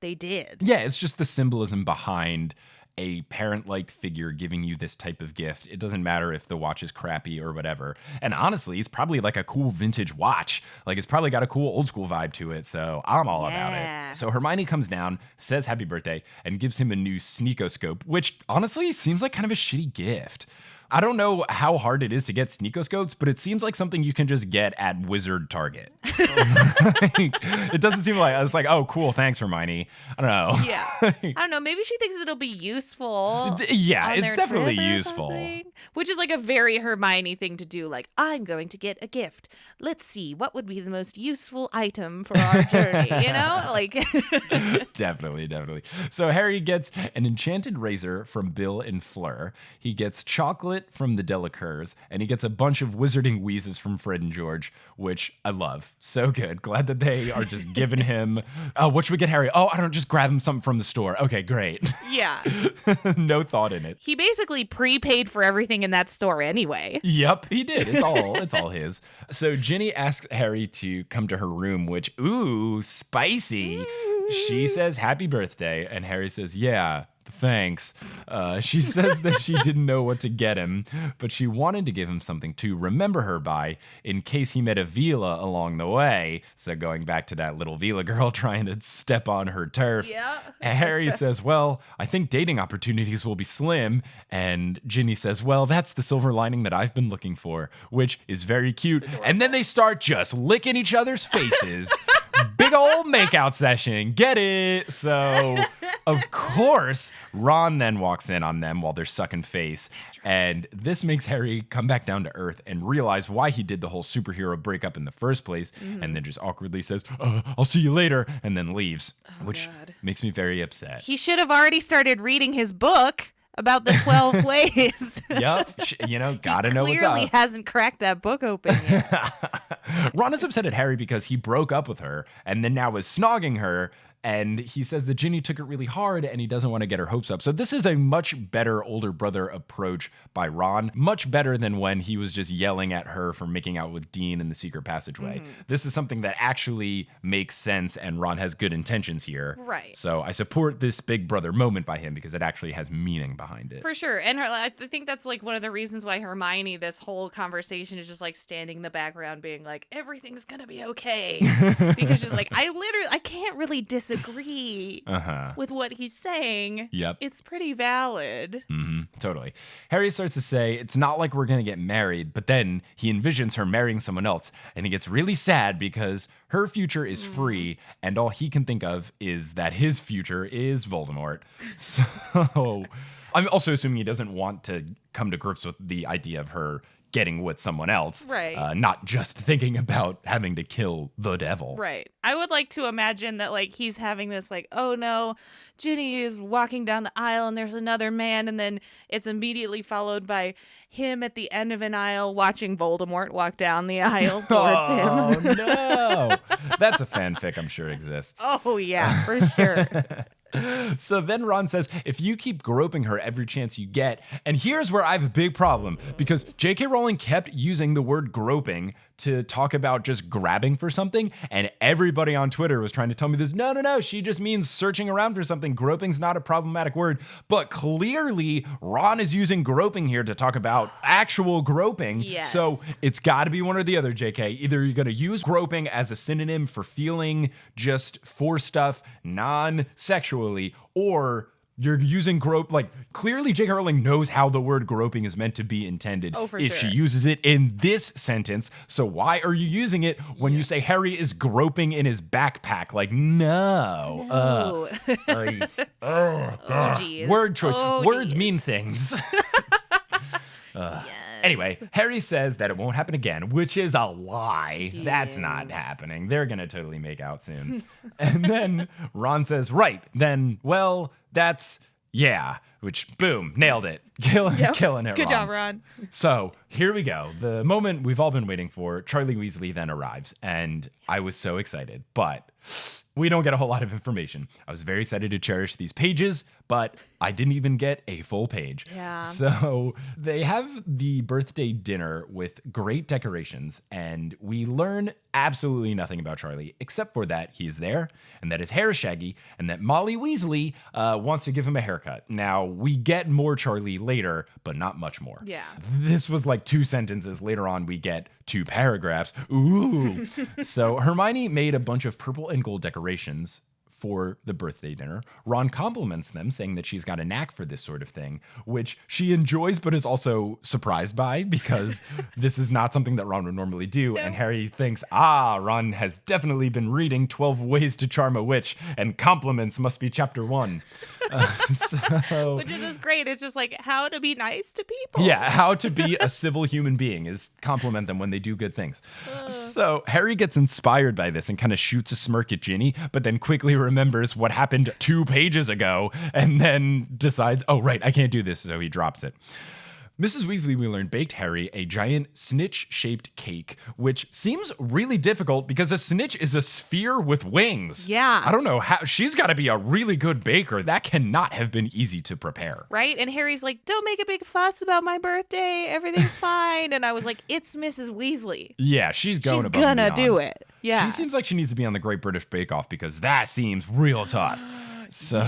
Speaker 2: they did.
Speaker 1: Yeah, it's just the symbolism behind a parent-like figure giving you this type of gift. It doesn't matter if the watch is crappy or whatever. And honestly, it's probably like a cool vintage watch. Like, it's probably got a cool old school vibe to it. So I'm all about it. So Hermione comes down, says happy birthday, and gives him a new sneakoscope, which honestly seems like kind of a shitty gift. I don't know how hard it is to get sneakoscopes, but it seems like something you can just get at Wizard Target. It doesn't seem like, it's like, oh, cool, thanks, Hermione. I don't know.
Speaker 2: Yeah. I don't know. Maybe she thinks it'll be useful.
Speaker 1: Yeah,
Speaker 2: on
Speaker 1: it's
Speaker 2: their
Speaker 1: definitely
Speaker 2: trip or
Speaker 1: useful.
Speaker 2: something. Which is like a very Hermione thing to do. Like, I'm going to get a gift. Let's see, what would be the most useful item for our journey? You know? Like,
Speaker 1: Definitely. So Harry gets an enchanted razor from Bill and Fleur. He gets chocolate from the Delacours, and he gets a bunch of wizarding wheezes from Fred and George, which I love. So good. Glad that they are just giving him, oh, what should we get Harry? Oh, I don't know, just grab him something from the store. Okay, great.
Speaker 2: yeah.
Speaker 1: No thought in it.
Speaker 2: He basically prepaid for everything in that store anyway.
Speaker 1: Yep, he did. It's all his. So Ginny asks Harry to come to her room, which, ooh, spicy. She says happy birthday, and Harry says, yeah, thanks. She says that she didn't know what to get him, but she wanted to give him something to remember her by in case he met a Vila along the way. So going back to that little Vila girl trying to step on her turf.
Speaker 2: Yeah.
Speaker 1: Harry says, well, I think dating opportunities will be slim. And Ginny says, well, that's the silver lining that I've been looking for, which is very cute. And then they start just licking each other's faces. Big old makeout session. Get it? So, of course, Ron then walks in on them while they're sucking face. And this makes Harry come back down to earth and realize why he did the whole superhero breakup in the first place. And then just awkwardly says, I'll see you later, and then leaves, which makes me very upset.
Speaker 2: He should have already started reading his book about the 12 ways.
Speaker 1: Yep. Gotta know what's up.
Speaker 2: Clearly hasn't cracked that book open yet.
Speaker 1: Ron is upset at Harry because he broke up with her and then now is snogging her. And he says that Ginny took it really hard and he doesn't want to get her hopes up. So this is a much better older brother approach by Ron. Much better than when he was just yelling at her for making out with Dean in the secret passageway. This is something that actually makes sense and Ron has good intentions here.
Speaker 2: Right.
Speaker 1: So I support this big brother moment by him because it actually has meaning behind it.
Speaker 2: For sure. And I think that's like one of the reasons why Hermione, this whole conversation is just like standing in the background being like, everything's going to be okay. Because she's like, I can't really disagree with what he's saying.
Speaker 1: Yep.
Speaker 2: It's pretty valid.
Speaker 1: Totally. Harry starts to say, it's not like we're going to get married, but then he envisions her marrying someone else, and he gets really sad because her future is free, and all he can think of is that his future is Voldemort. So I'm also assuming he doesn't want to come to grips with the idea of her getting with someone else.
Speaker 2: Right.
Speaker 1: Not just thinking about having to kill the devil.
Speaker 2: Right. I would like to imagine that like he's having this like, oh no, Ginny is walking down the aisle and there's another man, and then it's immediately followed by him at the end of an aisle watching Voldemort walk down the aisle towards him.
Speaker 1: Oh no. That's a fanfic I'm sure exists.
Speaker 2: Oh yeah, for sure.
Speaker 1: So then Ron says, if you keep groping her every chance you get, and here's where I have a big problem, because J.K. Rowling kept using the word groping to talk about just grabbing for something, and everybody on Twitter was trying to tell me this, no, she just means searching around for something. Groping's not a problematic word, but clearly Ron is using groping here to talk about actual groping.
Speaker 2: Yes.
Speaker 1: So it's got to be one or the other, JK. Either you're going to use groping as a synonym for feeling just for stuff non-sexually, or you're using grope, like clearly J.K. Rowling knows how the word groping is meant to be intended.
Speaker 2: Oh, for
Speaker 1: if
Speaker 2: sure.
Speaker 1: she uses it in this sentence. So why are you using it when you say Harry is groping in his backpack? Like, no.
Speaker 2: Geez.
Speaker 1: Word choice. Words
Speaker 2: geez.
Speaker 1: mean things. Anyway, Harry says that it won't happen again, which is a lie.
Speaker 2: Yeah.
Speaker 1: That's not happening. They're going to totally make out soon. And then Ron says, right, then, well, that's Yeah, which, boom, nailed it. Killing it,
Speaker 2: Good
Speaker 1: Ron.
Speaker 2: job, Ron.
Speaker 1: So here we go. The moment we've all been waiting for. Charlie Weasley then arrives, and I was so excited, but we don't get a whole lot of information. I was very excited to cherish these pages, but I didn't even get a full page.
Speaker 2: Yeah.
Speaker 1: So they have the birthday dinner with great decorations, and we learn absolutely nothing about Charlie, except for that he is there, and that his hair is shaggy, and that Molly Weasley wants to give him a haircut. Now, we get more Charlie later, but not much more.
Speaker 2: Yeah.
Speaker 1: This was like 2 sentences. Later on, we get 2 paragraphs. Ooh. So Hermione made a bunch of purple and gold decorations for the birthday dinner. Ron compliments them, saying that she's got a knack for this sort of thing, which she enjoys but is also surprised by because this is not something that Ron would normally do. And Harry thinks, Ron has definitely been reading 12 Ways to Charm a Witch, and compliments must be chapter 1.
Speaker 2: Which is just great. It's just like how to be nice to people.
Speaker 1: Yeah, how to be a civil human being is compliment them when they do good things. So Harry gets inspired by this and kind of shoots a smirk at Ginny, but then quickly remembers what happened 2 pages ago and then decides, oh, right, I can't do this, so he drops it. Mrs. Weasley, we learned, baked Harry a giant snitch-shaped cake, which seems really difficult because a snitch is a sphere with wings.
Speaker 2: Yeah.
Speaker 1: I don't know how. She's got to be a really good baker. That cannot have been easy to prepare.
Speaker 2: Right? And Harry's like, don't make a big fuss about my birthday. Everything's fine. And I was like, it's Mrs. Weasley.
Speaker 1: Yeah, she's going above and
Speaker 2: gonna
Speaker 1: beyond.
Speaker 2: do it. Yeah.
Speaker 1: She seems like she needs to be on the Great British Bake Off because that seems real tough. So,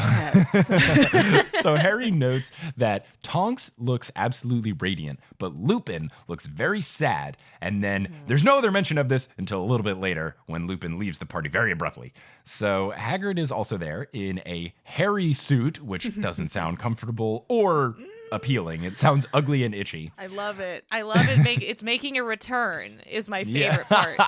Speaker 1: so Harry notes that Tonks looks absolutely radiant, but Lupin looks very sad. And then there's no other mention of this until a little bit later when Lupin leaves the party very abruptly. So Hagrid is also there in a hairy suit, which doesn't sound comfortable or appealing. It sounds ugly and itchy.
Speaker 2: I love it. I love it. It's making a return is my favorite part.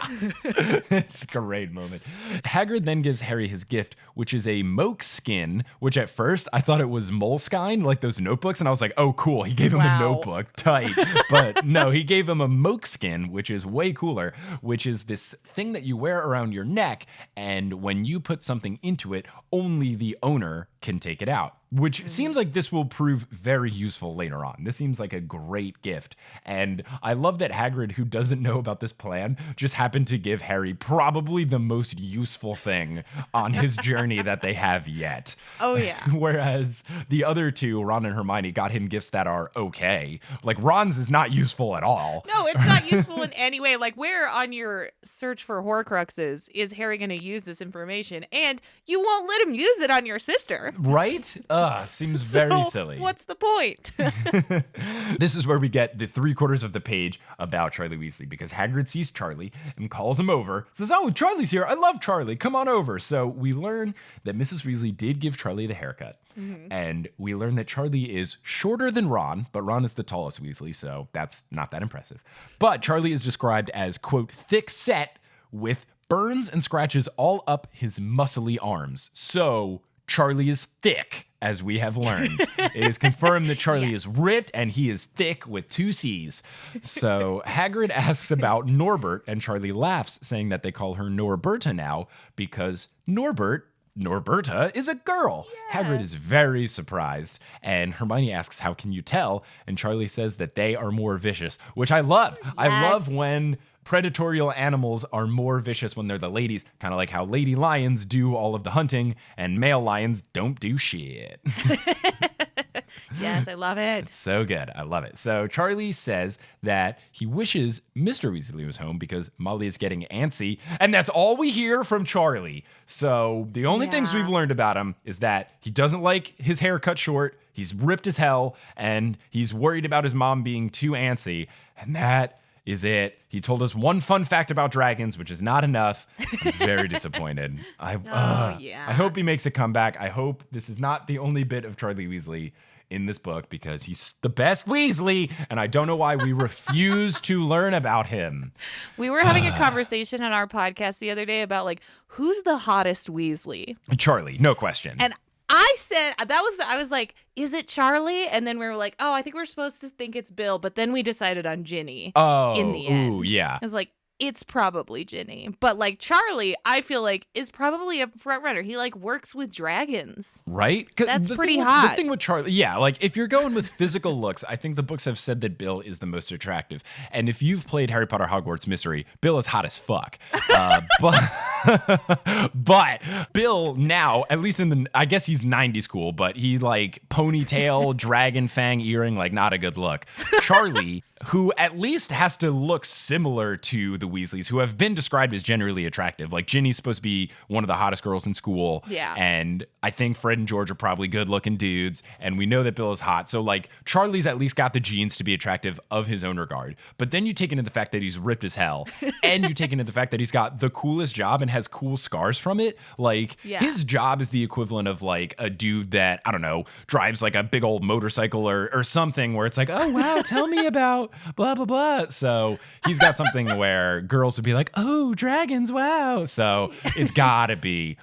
Speaker 1: It's a great moment. Hagrid then gives Harry his gift, which is a moke skin, which at first I thought it was Moleskine, like those notebooks. And I was like, oh, cool. He gave him a notebook. Tight. But no, he gave him a moke skin, which is way cooler, which is this thing that you wear around your neck. And when you put something into it, only the owner can take it out, which seems like this will prove very useful later on. This seems like a great gift. And I love that Hagrid, who doesn't know about this plan, just happened to give Harry probably the most useful thing on his journey that they have yet.
Speaker 2: Oh, yeah.
Speaker 1: Whereas the other two, Ron and Hermione, got him gifts that are okay. Like Ron's is not useful at all.
Speaker 2: No, it's not useful in any way. Like, where on your search for Horcruxes is Harry going to use this information? And you won't let him use it on your sister.
Speaker 1: Right? Seems very silly.
Speaker 2: What's the point?
Speaker 1: This is where we get the 3/4 of the page about Charlie Weasley, because Hagrid sees Charlie and calls him over, says, oh, Charlie's here. I love Charlie. Come on over. So we learn that Mrs. Weasley did give Charlie the haircut. And we learn that Charlie is shorter than Ron, but Ron is the tallest Weasley, so that's not that impressive. But Charlie is described as, quote, thick set with burns and scratches all up his muscly arms. So Charlie is thick, as we have learned. It is confirmed that Charlie is ripped and he is thick with 2 C's. So Hagrid asks about Norbert, and Charlie laughs, saying that they call her Norberta now because Norberta is a girl. Yeah. Hagrid is very surprised, and Hermione asks, how can you tell? And Charlie says that they are more vicious, which I love. Yes. I love when predatorial animals are more vicious when they're the ladies, kind of like how lady lions do all of the hunting and male lions don't do shit.
Speaker 2: Yes, I love it.
Speaker 1: It's so good. I love it. So Charlie says that he wishes Mr. Weasley was home because Molly is getting antsy, and that's all we hear from Charlie. So the only things we've learned about him is that he doesn't like his hair cut short, he's ripped as hell, and he's worried about his mom being too antsy, and that is it. He told us one fun fact about dragons, which is not enough. I'm very disappointed. I hope he makes a comeback. I hope this is not the only bit of Charlie Weasley in this book, because he's the best Weasley, and I don't know why we refuse to learn about him.
Speaker 2: We were having a conversation on our podcast the other day about, like, who's the hottest Weasley?
Speaker 1: Charlie, no question.
Speaker 2: And I said, I was like, is it Charlie? And then we were like, oh, I think we're supposed to think it's Bill. But then we decided on Ginny in the end.
Speaker 1: Ooh, yeah.
Speaker 2: I was like, it's probably Ginny. But like Charlie, I feel like is probably a front runner. He like works with dragons.
Speaker 1: Right?
Speaker 2: That's pretty hot.
Speaker 1: The thing with Charlie, yeah, like if you're going with physical looks, I think the books have said that Bill is the most attractive. And if you've played Harry Potter Hogwarts Mystery, Bill is hot as fuck. But Bill now, at least I guess he's 90s cool, but he like ponytail, dragon fang earring, like not a good look. Charlie, who at least has to look similar to the Weasleys, who have been described as generally attractive. Like Ginny's supposed to be one of the hottest girls in school.
Speaker 2: Yeah.
Speaker 1: And I think Fred and George are probably good looking dudes. And we know that Bill is hot. So like Charlie's at least got the genes to be attractive of his own regard. But then you take into the fact that he's ripped as hell. And you take into the fact that he's got the coolest job and has cool scars from it. Like his job is the equivalent of like a dude that, I don't know, drives like a big old motorcycle or something where it's like, oh, wow, tell me about blah, blah, blah. So he's got something where girls would be like, oh, dragons, wow. So it's gotta be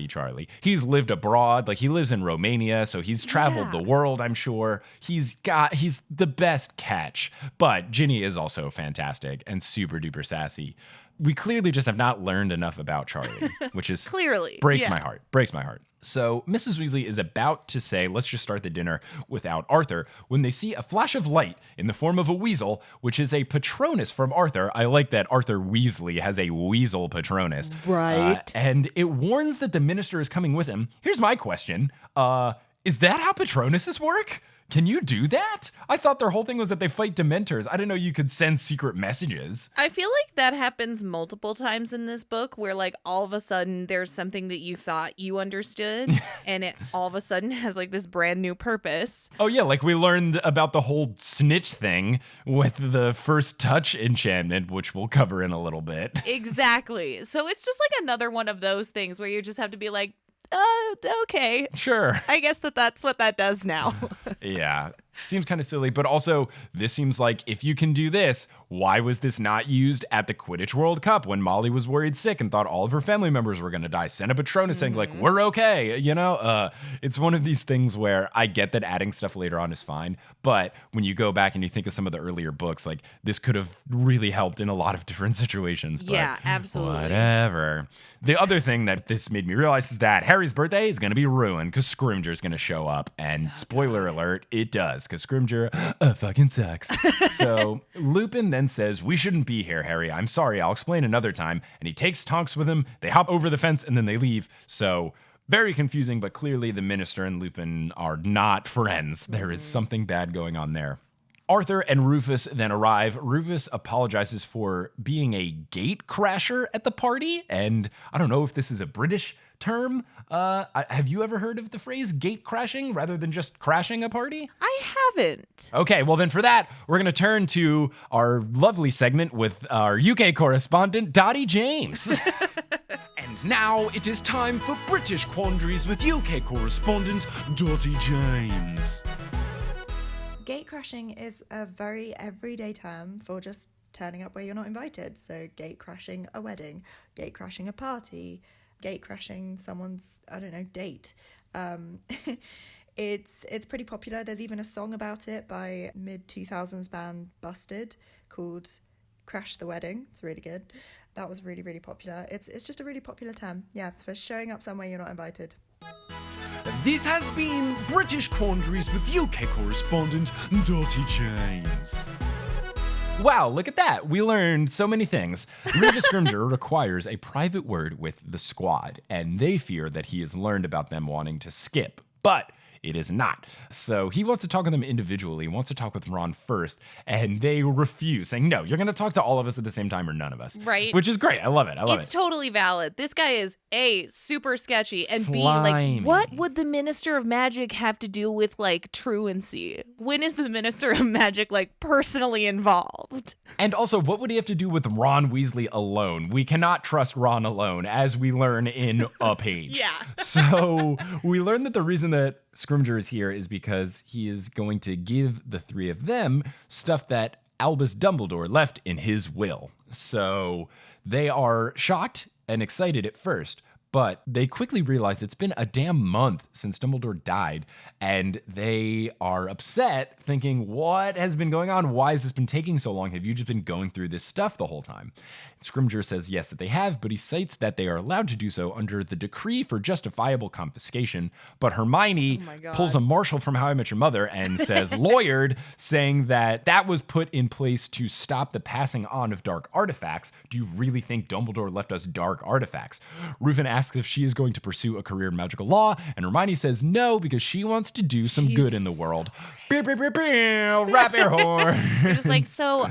Speaker 1: Charlie. He's lived abroad. Like he lives in Romania. So he's traveled the world, I'm sure. He's the best catch. But Ginny is also fantastic and super duper sassy. We clearly just have not learned enough about Charlie, which is breaks my heart. So Mrs. Weasley is about to say, let's just start the dinner without Arthur, when they see a flash of light in the form of a weasel, which is a Patronus from Arthur. I like that Arthur Weasley has a weasel Patronus.
Speaker 2: Right.
Speaker 1: And it warns that the minister is coming with him. Here's my question. Is that how Patronuses work? Can you do that? I thought their whole thing was that they fight Dementors. I didn't know you could send secret messages.
Speaker 2: I feel like that happens multiple times in this book where like all of a sudden there's something that you thought you understood and it all of a sudden has like this brand new purpose.
Speaker 1: Oh yeah, like we learned about the whole snitch thing with the first touch enchantment, which we'll cover in a little bit.
Speaker 2: Exactly. So it's just like another one of those things where you just have to be like, okay.
Speaker 1: Sure.
Speaker 2: I guess that's what that does now.
Speaker 1: Yeah. Seems kind of silly, but also this seems like if you can do this, why was this not used at the Quidditch World Cup when Molly was worried sick and thought all of her family members were going to die? Send a Patronus saying like, we're okay. You know, it's one of these things where I get that adding stuff later on is fine. But when you go back and you think of some of the earlier books, like this could have really helped in a lot of different situations. But
Speaker 2: yeah, absolutely.
Speaker 1: Whatever. The other thing that this made me realize is that Harry's birthday is going to be ruined because Scrimgeour's going to show up. And spoiler alert, it does. Because Scrimgeour fucking sucks. So Lupin then says, we shouldn't be here, Harry. I'm sorry. I'll explain another time. And he takes Tonks with him. They hop over the fence and then they leave. So very confusing, but clearly the minister and Lupin are not friends. There is something bad going on there. Arthur and Rufus then arrive. Rufus apologizes for being a gate crasher at the party. And I don't know if this is a British term. Have you ever heard of the phrase gate crashing rather than just crashing a party?
Speaker 2: I haven't.
Speaker 1: Okay, well then for that, we're going to turn to our lovely segment with our UK correspondent, Dottie James. And now it is time for British Quandaries with UK correspondent, Dottie James.
Speaker 3: Gate crashing is a very everyday term for just turning up where you're not invited. So gate crashing a wedding, gate crashing a party, gate crashing someone's, I don't know, date. It's pretty popular. There's even a song about it by mid-2000s band Busted called Crash the Wedding. It's really good. That was really, really popular. It's just a really popular term. Yeah, it's for showing up somewhere you're not invited.
Speaker 1: This has been British Quandaries with UK correspondent Dottie James. Wow, look at that. We learned so many things. Rufus Scrimgeour requires a private word with the squad, and they fear that he has learned about them wanting to skip. But it is not. So he wants to talk to them individually, wants to talk with Ron first, and they refuse, saying, no, you're going to talk to all of us at the same time or none of us.
Speaker 2: Right.
Speaker 1: Which is great. I love it.
Speaker 2: It's totally valid. This guy is A, super sketchy, and
Speaker 1: Slimy.
Speaker 2: B, like, what would the Minister of Magic have to do with, like, truancy? When is the Minister of Magic, like, personally involved?
Speaker 1: And also, what would he have to do with Ron Weasley alone? We cannot trust Ron alone, as we learn in a page.
Speaker 2: Yeah.
Speaker 1: So we learn that the reason that Scrimgeour is here is because he is going to give the three of them stuff that Albus Dumbledore left in his will. So they are shocked and excited at first, But they quickly realize it's been a damn month since Dumbledore died, and they are upset, thinking, what has been going on? Why has this been taking so long? Have you just been going through this stuff the whole time? Scrimgeour says yes, that they have, but he cites that they are allowed to do so under the decree for justifiable confiscation. But Hermione pulls a Marshall from How I Met Your Mother and says lawyered, saying that that was put in place to stop the passing on of dark artifacts. Do you really think Dumbledore left us dark artifacts? Rufin asks if she is going to pursue a career in magical law, and Hermione says no, because she wants to do some good in the world. Beep, beep, beep, beep, wrap your horn.
Speaker 2: You're just like, so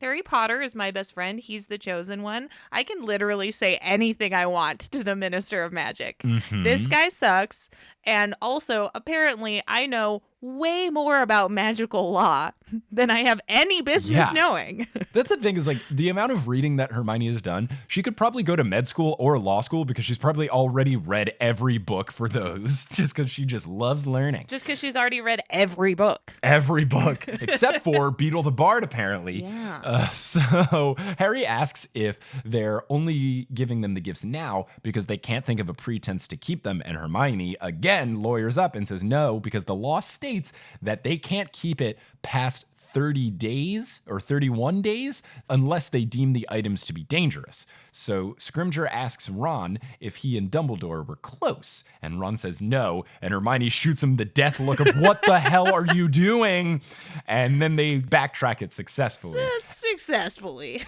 Speaker 2: Harry Potter is my best friend. He's the chosen one. I can literally say anything I want to the Minister of Magic. This guy sucks. And also, apparently, I know way more about magical law than I have any business knowing.
Speaker 1: That's the thing, is like the amount of reading that Hermione has done, she could probably go to med school or law school because she's probably already read every book for those, just because she just loves learning.
Speaker 2: Just because she's already read every book.
Speaker 1: Every book, except for Beetle the Bard, apparently.
Speaker 2: Yeah.
Speaker 1: So Harry asks if they're only giving them the gifts now because they can't think of a pretense to keep them, and Hermione, again, lawyers up and says no, because the law states that they can't keep it past 30 days or 31 days unless they deem the items to be dangerous. So Scrimgeour asks Ron if he and Dumbledore were close, and Ron says no, and Hermione shoots him the death look of what the hell are you doing? And then they backtrack it successfully.
Speaker 2: Successfully.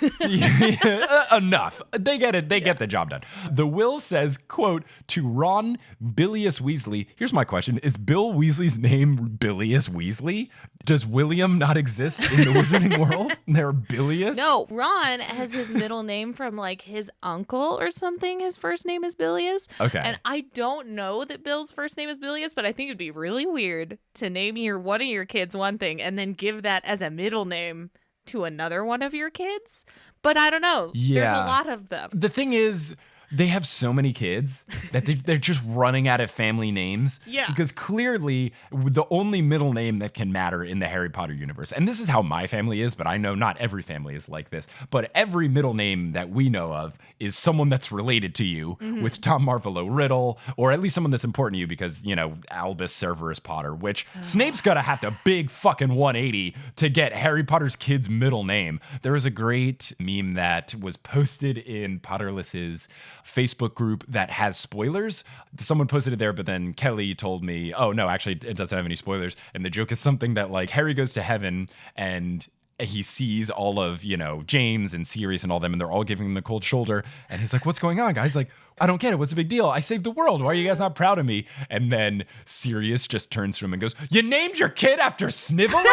Speaker 1: Enough. They get it. They get the job done. The will says, quote, to Ron Bilious Weasley. Here's my question. Is Bill Weasley's name Bilious Weasley? Does William not exist in the wizarding world? They're Bilious?
Speaker 2: No, Ron has his middle name from like his uncle or something. His first name is Bilious.
Speaker 1: Okay.
Speaker 2: And I don't know that Bill's first name is Bilious, but I think it'd be really weird to name one of your kids one thing and then give that as a middle name to another one of your kids. But I don't know.
Speaker 1: Yeah.
Speaker 2: There's a lot of them.
Speaker 1: The thing is, they have so many kids that they're just running out of family names.
Speaker 2: Yeah.
Speaker 1: Because clearly the only middle name that can matter in the Harry Potter universe, and this is how my family is, but I know not every family is like this, but every middle name that we know of is someone that's related to you, with Tom Marvolo Riddle, or at least someone that's important to you because, you know, Albus Severus Potter, which Snape's gotta have to big fucking 180 to get Harry Potter's kid's middle name. There was a great meme that was posted in Potterless's Facebook group that has spoilers. Someone posted it there, but then Kelly told me, oh no, actually it doesn't have any spoilers. And the joke is something that like Harry goes to heaven and he sees all of, you know, James and Sirius and all them, and they're all giving him the cold shoulder. And he's like, what's going on, guys? Like, I don't get it. What's the big deal? I saved the world. Why are you guys not proud of me? And then Sirius just turns to him and goes, you named your kid after Snivelus?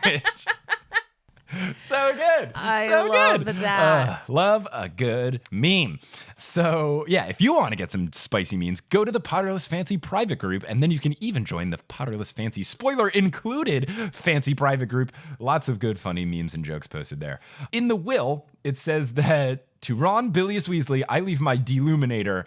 Speaker 1: Which... So good.
Speaker 2: I
Speaker 1: so
Speaker 2: love
Speaker 1: good.
Speaker 2: that.
Speaker 1: Love a good meme. So yeah, if you want to get some spicy memes, go to the Potterless Fancy private group, and then you can even join the Potterless Fancy spoiler included fancy private group. Lots of good funny memes and jokes posted there. In the will, it says that to Ron Bilious Weasley, I leave my Deluminator.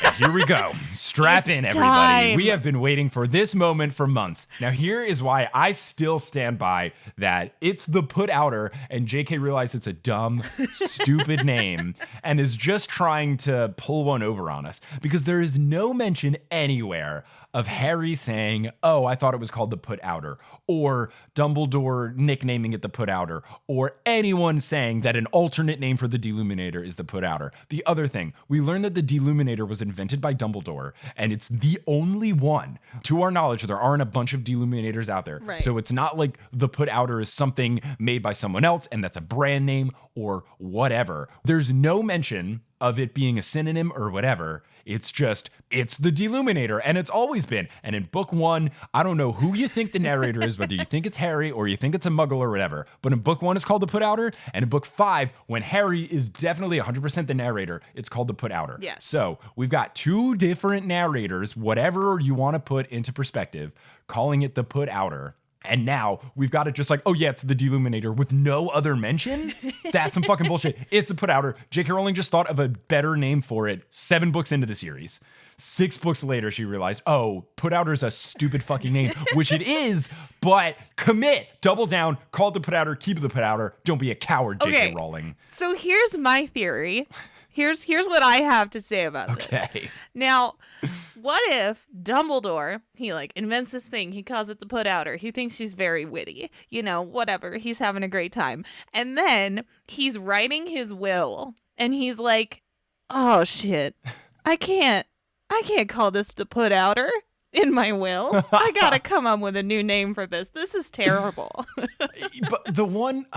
Speaker 1: And here we go. Strap in, everybody.
Speaker 2: Time.
Speaker 1: We have been waiting for this moment for months. Now, here is why I still stand by that it's the Put Outer, and JK realized it's a dumb, stupid name and is just trying to pull one over on us, because there is no mention anywhere of Harry saying, oh, I thought it was called the Put Outer, or Dumbledore nicknaming it the Put Outer, or anyone saying that an alternate name for the Deluminator is the Put Outer. The other thing, we learned that the Deluminator was invented by Dumbledore, and it's the only one. To our knowledge, there aren't a bunch of Deluminators out there.
Speaker 2: Right.
Speaker 1: So it's not like the Put Outer is something made by someone else, and that's a brand name or whatever. There's no mention of it being a synonym or whatever. It's just, it's the Deluminator, and it's always been. And in book 1, I don't know who you think the narrator is, whether you think it's Harry or you think it's a Muggle or whatever. But in book 1, it's called the Put Outer. And in book 5, when Harry is definitely 100% the narrator, it's called the Put Outer.
Speaker 2: Yes.
Speaker 1: So we've got 2 different narrators, whatever you want to put into perspective, calling it the Put Outer. And now we've got it just like, oh yeah, it's the Deluminator with no other mention? That's some fucking bullshit. It's the Put Outer. J.K. Rowling just thought of a better name for it 7 books into the series. 6 books later, she realized, oh, Put Outer's a stupid fucking name, which it is, but commit, double down, call it the Put Outer, keep it the Put Outer. Don't be a coward, J.K. Rowling.
Speaker 2: So here's my theory. Here's what I have to say about this.
Speaker 1: Okay.
Speaker 2: Now, what if Dumbledore, he like invents this thing, he calls it the put outer. He thinks he's very witty, whatever. He's having a great time. And then he's writing his will and he's like, "Oh shit. I can't call this the put outer in my will. I got to come up with a new name for this. This is terrible."
Speaker 1: But the one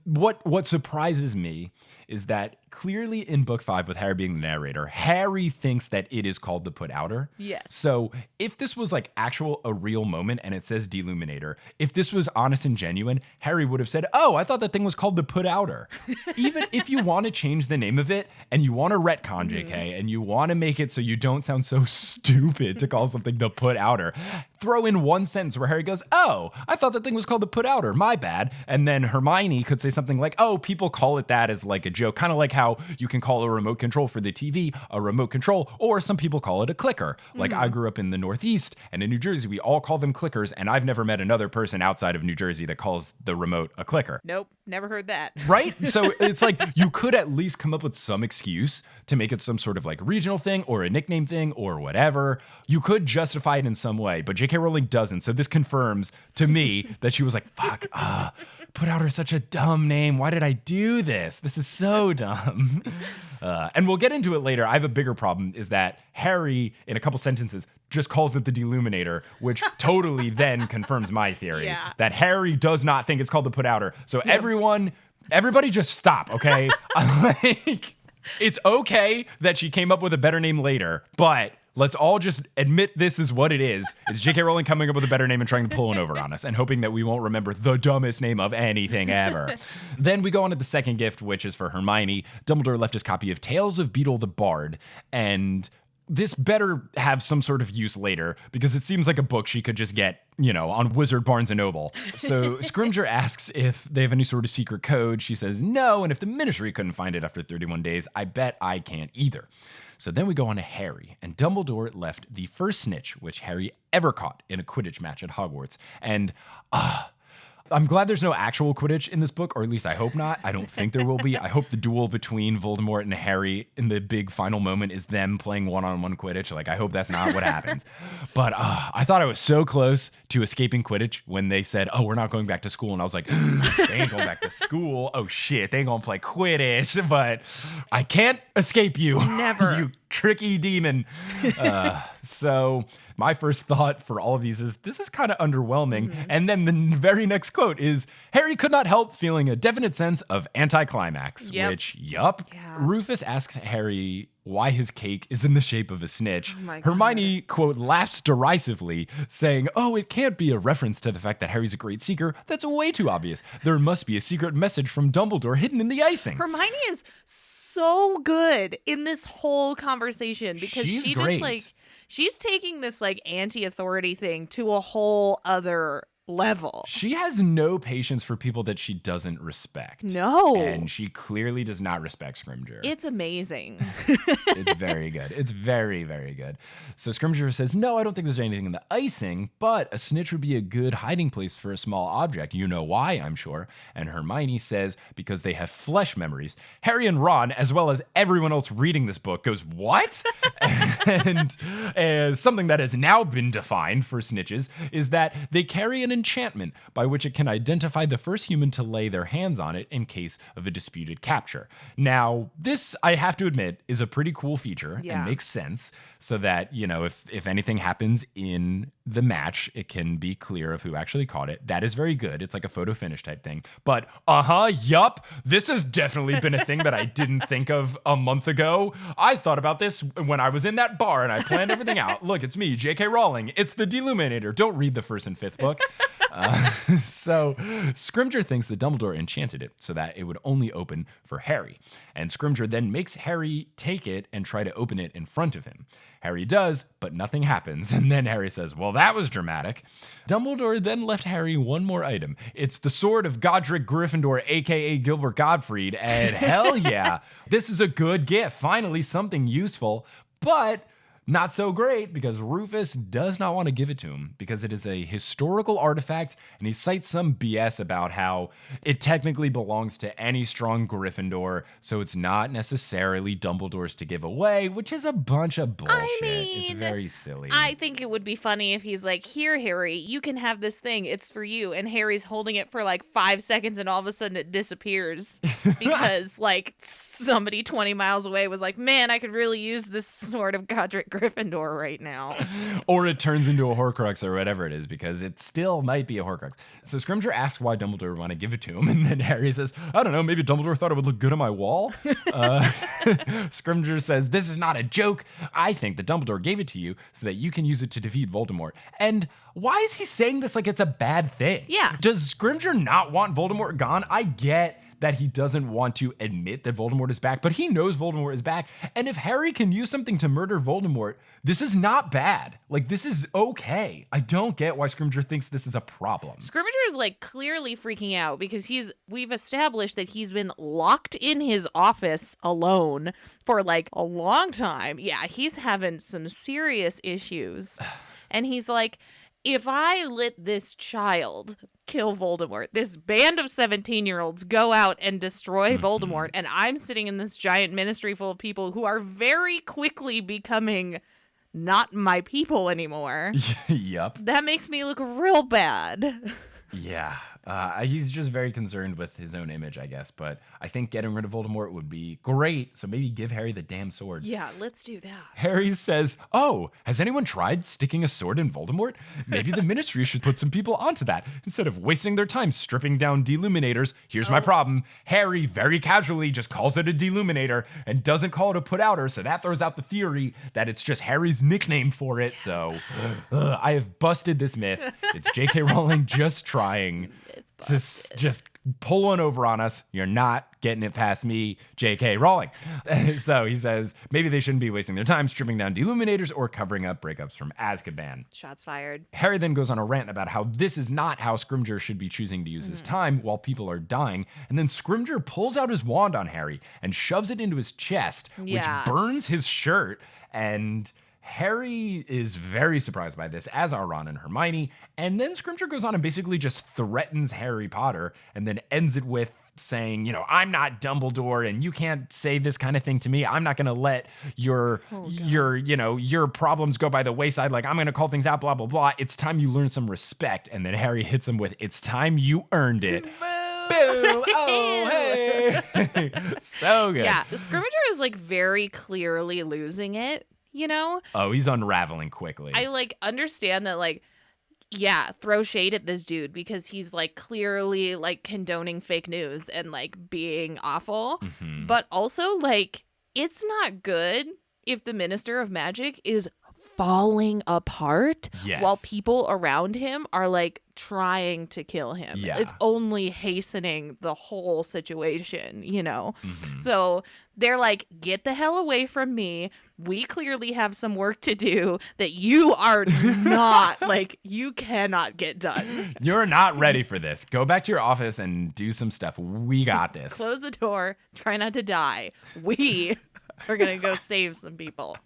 Speaker 1: what surprises me is that clearly in book 5 with Harry being the narrator, Harry thinks that it is called the put outer.
Speaker 2: Yes.
Speaker 1: So if this was like a real moment and it says Deluminator, if this was honest and genuine, Harry would have said, "Oh, I thought that thing was called the put outer." Even if you want to change the name of it and you want to retcon JK and you want to make it so you don't sound so stupid to call something the put outer, throw in one sentence where Harry goes, "Oh, I thought that thing was called the put outer, my bad." And then Hermione could say something like, "Oh, people call it that as like a joke," kind of like how you can call a remote control for the TV a remote control, or some people call it a clicker. Like I grew up in the Northeast and in New Jersey, we all call them clickers, and I've never met another person outside of New Jersey that calls the remote a clicker.
Speaker 2: Nope, never heard that.
Speaker 1: Right? So it's like you could at least come up with some excuse to make it some sort of like regional thing or a nickname thing or whatever. You could justify it in some way, but J.K. Rowling doesn't. So this confirms to me that she was like, fuck, put outer such a dumb name. Why did I do this? This is so dumb. And we'll get into it later. I have a bigger problem is that Harry, in a couple sentences, just calls it the Deluminator, which totally then confirms my theory that Harry does not think it's called the put outer. So everybody just stop, okay? Like, it's okay that she came up with a better name later, but let's all just admit this is what it is. It's J.K. Rowling coming up with a better name and trying to pull one over on us and hoping that we won't remember the dumbest name of anything ever. Then we go on to the second gift, which is for Hermione. Dumbledore left his copy of Tales of Beetle the Bard, and this better have some sort of use later because it seems like a book she could just get, on Wizard Barnes & Noble. So Scrimgeour asks if they have any sort of secret code. She says no, and if the Ministry couldn't find it after 31 days, I bet I can't either. So then we go on to Harry, and Dumbledore left the first snitch which Harry ever caught in a Quidditch match at Hogwarts. And I'm glad there's no actual Quidditch in this book, or at least I hope not. I don't think there will be. I hope the duel between Voldemort and Harry in the big final moment is them playing one-on-one Quidditch. Like, I hope that's not what happens. But I thought I was so close to escaping Quidditch when they said, "Oh, we're not going back to school." And I was like, they ain't going back to school. Oh, shit, they ain't going to play Quidditch. But I can't escape you.
Speaker 2: Never.
Speaker 1: You tricky demon. So my first thought for all of these is this is kind of underwhelming. And then the very next quote is, Harry could not help feeling a definite sense of anticlimax, which, Yeah. Rufus asks Harry why his cake is in the shape of a snitch. Hermione, quote, laughs derisively, saying, "Oh, it can't be a reference to the fact that Harry's a great seeker. That's way too obvious. There must be a secret message from Dumbledore hidden in the icing."
Speaker 2: Hermione is so good in this whole conversation because
Speaker 1: She's great.
Speaker 2: She's taking this like anti-authority thing to a whole other level.
Speaker 1: She has no patience for people that she doesn't respect.
Speaker 2: No.
Speaker 1: And she clearly does not respect Scrimgeour.
Speaker 2: It's amazing.
Speaker 1: It's very good. It's very, very good. So Scrimgeour says, "No, I don't think there's anything in the icing, but a snitch would be a good hiding place for a small object. You know why, I'm sure." And Hermione says, because they have flesh memories. Harry and Ron, as well as everyone else reading this book, goes, "What?" And something that has now been defined for snitches is that they carry an enchantment by which it can identify the first human to lay their hands on it in case of a disputed capture. Now, this, I have to admit, is a pretty cool feature and makes sense so that, if anything happens in the match, it can be clear of who actually caught it. That is very good. It's like a photo finish type thing. But, yup, this has definitely been a thing that I didn't think of a month ago. I thought about this when I was in that bar and I planned everything out. Look, it's me, J.K. Rowling. It's the Deluminator. Don't read the first and fifth book. So Scrimgeour thinks that Dumbledore enchanted it so that it would only open for Harry. And Scrimgeour then makes Harry take it and try to open it in front of him. Harry does, but nothing happens. And then Harry says, "Well, that was dramatic." Dumbledore then left Harry one more item. It's the sword of Godric Gryffindor, aka Gilbert Gottfried. And hell yeah, this is a good gift. Finally, something useful. But Not so great, because Rufus does not want to give it to him because it is a historical artifact, and he cites some BS about how it technically belongs to any strong Gryffindor, so it's not necessarily Dumbledore's to give away, which is a bunch of bullshit. It's very silly.
Speaker 2: I think it would be funny if he's like, here, Harry, you can have this thing. It's for you. And Harry's holding it for like 5 seconds and all of a sudden it disappears because like somebody 20 miles away was like, man, I could really use this sort of Godric Gryffindor right now.
Speaker 1: Or it turns into a Horcrux or whatever it is, because it still might be a Horcrux. So Scrimgeour asks why Dumbledore would want to give it to him, and then Harry says, I don't know, maybe Dumbledore thought it would look good on my wall? Scrimgeour says, this is not a joke. I think that Dumbledore gave it to you so that you can use it to defeat Voldemort. And why is he saying this like it's a bad thing?
Speaker 2: Yeah.
Speaker 1: Does Scrimgeour not want Voldemort gone? I get that he doesn't want to admit that Voldemort is back, but he knows Voldemort is back. And if Harry can use something to murder Voldemort, this is not bad. Like, this is okay. I don't get why Scrimgeour thinks this is a problem.
Speaker 2: Scrimgeour is like clearly freaking out because we've established that he's been locked in his office alone for like a long time. Yeah, he's having some serious issues. And he's like, if I let this child kill Voldemort, this band of 17-year-olds go out and destroy Voldemort, and I'm sitting in this giant ministry full of people who are very quickly becoming not my people anymore.
Speaker 1: Yup.
Speaker 2: That makes me look real bad.
Speaker 1: Yeah. He's just very concerned with his own image, I guess. But I think getting rid of Voldemort would be great. So maybe give Harry the damn sword.
Speaker 2: Yeah, let's do that.
Speaker 1: Harry says, oh, has anyone tried sticking a sword in Voldemort? Maybe the Ministry should put some people onto that instead of wasting their time stripping down Deluminators. Here's my problem. Harry very casually just calls it a Deluminator and doesn't call it a put-outer. So that throws out the theory that it's just Harry's nickname for it. So I have busted this myth. It's J.K. Rowling just trying to just pull one over on us. You're not getting it past me, J.K. Rowling. So he says maybe they shouldn't be wasting their time stripping down Deluminators or covering up breakups from Azkaban.
Speaker 2: Shots fired.
Speaker 1: Harry then goes on a rant about how this is not how Scrimgeour should be choosing to use his time while people are dying. And then Scrimgeour pulls out his wand on Harry and shoves it into his chest, which burns his shirt. And Harry is very surprised by this, as are Ron and Hermione. And then Scrimgeour goes on and basically just threatens Harry Potter and then ends it with saying, you know, I'm not Dumbledore and you can't say this kind of thing to me. I'm not going to let your problems go by the wayside. Like, I'm going to call things out, blah, blah, blah. It's time you learn some respect. And then Harry hits him with, it's time you earned it. Boom. Oh, hey. So good.
Speaker 2: Yeah. Scrimgeour is like very clearly losing it, you know?
Speaker 1: Oh, he's unraveling quickly.
Speaker 2: I like understand that, like, yeah, throw shade at this dude because he's like clearly like condoning fake news and like being awful. Mm-hmm. But also, like, it's not good if the Minister of Magic is falling apart while people around him are like trying to kill him. Yeah. It's only hastening the whole situation, you know? Mm-hmm. So they're like, get the hell away from me. We clearly have some work to do that you are not, like, you cannot get done.
Speaker 1: You're not ready for this. Go back to your office and do some stuff. We got this.
Speaker 2: Close the door. Try not to die. We are going to go save some people.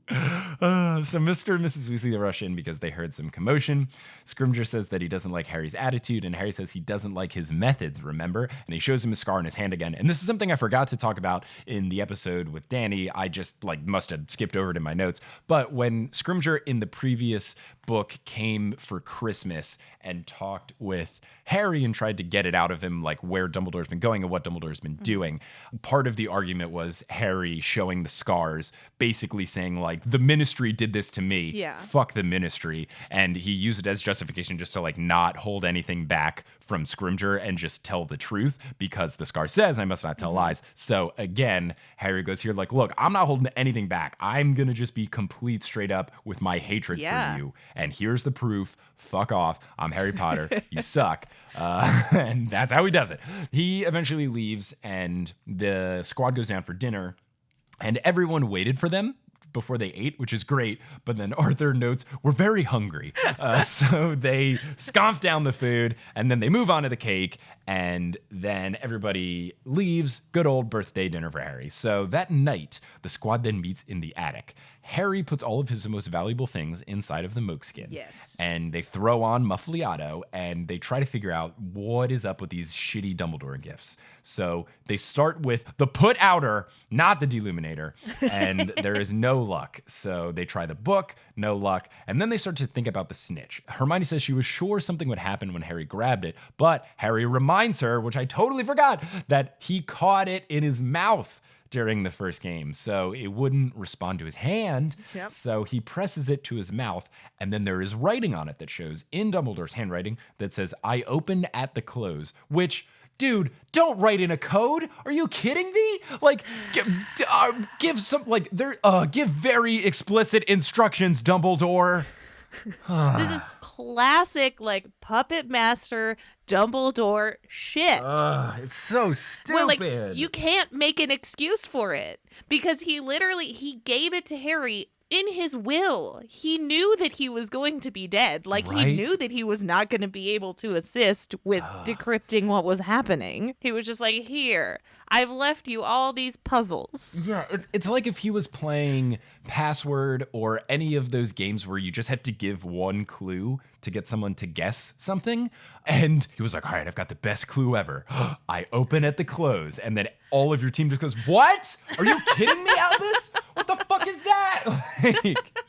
Speaker 1: So Mr. and Mrs. Weasley rush in because they heard some commotion. Scrimgeour says that he doesn't like Harry's attitude, and Harry says he doesn't like his methods, remember? And he shows him a scar on his hand again. And this is something I forgot to talk about in the episode with Danny. I just must have skipped over it in my notes. But when Scrimgeour in the previous book came for Christmas and talked with Harry and tried to get it out of him, like where Dumbledore's been going and what Dumbledore's been doing, part of the argument was Harry showing the scars, basically saying, like, the Ministry did this to me. Yeah. Fuck the Ministry. And he used it as justification just to, like, not hold anything back from Scrimgeour and just tell the truth because the scar says I must not tell lies. So again, Harry goes here like, look, I'm not holding anything back. I'm going to just be complete straight up with my hatred for you. And here's the proof. Fuck off. I'm Harry Potter. You suck. And that's how he does it. He eventually leaves and the squad goes down for dinner and everyone waited for them before they ate, which is great. But then Arthur notes, we're very hungry. So they scoff down the food and then they move on to the cake and then everybody leaves. Good old birthday dinner for Harry. So that night, the squad then meets in the attic. Harry puts all of his most valuable things inside of the Mokeskin.
Speaker 2: Yes.
Speaker 1: And they throw on Muffliato, and they try to figure out what is up with these shitty Dumbledore gifts. So they start with the put outer, not the Deluminator, and there is no luck. So they try the book, no luck, and then they start to think about the snitch. Hermione says she was sure something would happen when Harry grabbed it, but Harry reminds her, which I totally forgot, that he caught it in his mouth during the first game, so it wouldn't respond to his hand.
Speaker 2: Yep.
Speaker 1: So he presses it to his mouth, and then there is writing on it that shows in Dumbledore's handwriting that says, "I opened at the close," which, dude, don't write in a code. Are you kidding me? Like, give some, like, give very explicit instructions, Dumbledore.
Speaker 2: This is classic, like, Puppetmaster Dumbledore shit.
Speaker 1: It's so stupid.
Speaker 2: Well, like, you can't make an excuse for it because he gave it to Harry in his will. He knew that he was going to be dead. Like,
Speaker 1: Right?
Speaker 2: he knew that he was not going to be able to assist with decrypting what was happening. He was just like, here, I've left you all these puzzles.
Speaker 1: Yeah, it's like if he was playing Password or any of those games where you just had to give one clue to get someone to guess something. And he was like, all right, I've got the best clue ever. I open at the close. And then all of your team just goes, what? Are you kidding me, Albus? What the fuck is that? Like,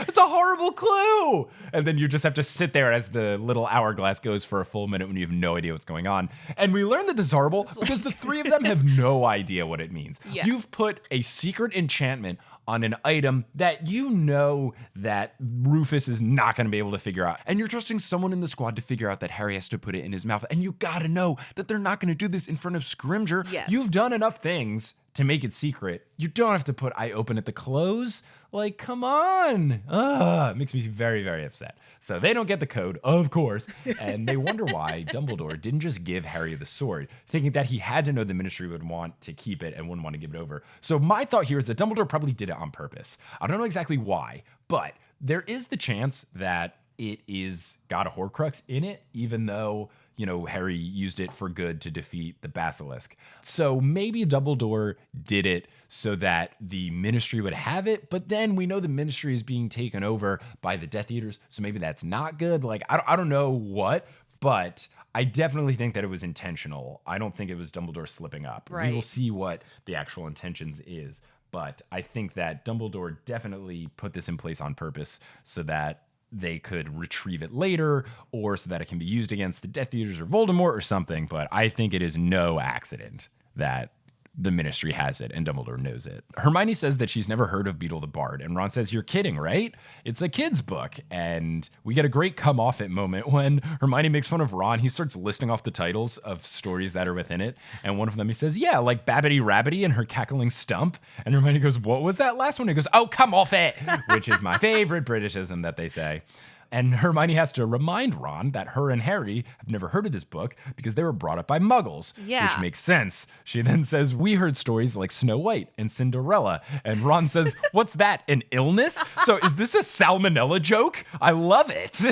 Speaker 1: it's a horrible clue. And then you just have to sit there as the little hourglass goes for a full minute when you have no idea what's going on. And we learned that this is horrible because the three of them have no idea what it means.
Speaker 2: Yeah.
Speaker 1: You've put a secret enchantment on an item that you know that Rufus is not going to be able to figure out. And you're trusting someone in the squad to figure out that Harry has to put it in his mouth. And you got to know that they're not going to do this in front of Scrimger.
Speaker 2: Yes.
Speaker 1: You've done enough things to make it secret. You don't have to put "I open at the close." Like, come on. It makes me very, very upset. So they don't get the code, of course, and they wonder why Dumbledore didn't just give Harry the sword, thinking that he had to know the Ministry would want to keep it and wouldn't want to give it over. So my thought here is that Dumbledore probably did it on purpose. I don't know exactly why, but there is the chance that it is got a Horcrux in it, even though, you know, Harry used it for good to defeat the Basilisk. So maybe Dumbledore did it so that the Ministry would have it, but then we know the Ministry is being taken over by the Death Eaters, so maybe that's not good. Like, I don't know what, but I definitely think that it was intentional. I don't think it was Dumbledore slipping up.
Speaker 2: Right.
Speaker 1: We will see what the actual intentions is, but I think that Dumbledore definitely put this in place on purpose so that they could retrieve it later, or so that it can be used against the Death Eaters or Voldemort or something. But I think it is no accident that the Ministry has it and Dumbledore knows it. Hermione says that she's never heard of Beetle the Bard, and Ron says, you're kidding, right? It's a kid's book. And we get a great come off it moment when Hermione makes fun of Ron. He starts listing off the titles of stories that are within it. And one of them, he says, yeah, like Babbity Rabbity and Her Cackling Stump. And Hermione goes, what was that last one? He goes, oh, come off it, which is my favorite Britishism that they say. And Hermione has to remind Ron that her and Harry have never heard of this book because they were brought up by Muggles,
Speaker 2: Yeah.
Speaker 1: which makes sense. She then says, we heard stories like Snow White and Cinderella. And Ron says, what's that, an illness? So is this a salmonella joke? I love it.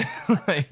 Speaker 1: Like,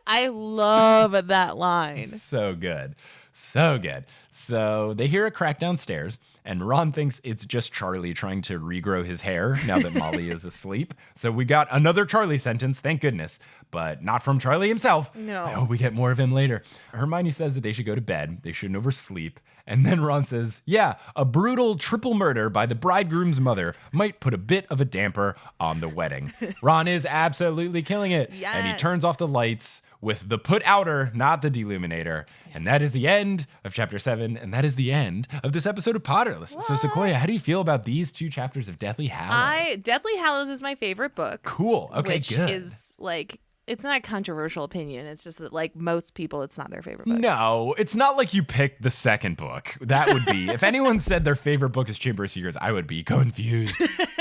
Speaker 2: I love that line.
Speaker 1: so good. So good. So they hear a crack downstairs, and Ron thinks it's just Charlie trying to regrow his hair now that Molly is asleep. So we got another Charlie sentence, thank goodness, but not from Charlie himself.
Speaker 2: No.
Speaker 1: I hope we get more of him later. Hermione says that they should go to bed. They shouldn't oversleep. And then Ron says, yeah, a brutal triple murder by the bridegroom's mother might put a bit of a damper on the wedding. Ron is absolutely killing it.
Speaker 2: Yes.
Speaker 1: And he turns off the lights with the put outer, not the Deluminator. Yes. And that is the end of chapter 7, and that is the end of this episode of Potterless. What? So Sequoia, how do you feel about these 2 chapters of Deathly Hallows?
Speaker 2: Deathly Hallows is my favorite book.
Speaker 1: Cool. Okay,
Speaker 2: which
Speaker 1: good.
Speaker 2: is like, it's not a controversial opinion. It's just that, like, most people, it's not their favorite book.
Speaker 1: No, it's not like you picked the second book. That would be, if anyone said their favorite book is Chamber of Secrets, I would be confused.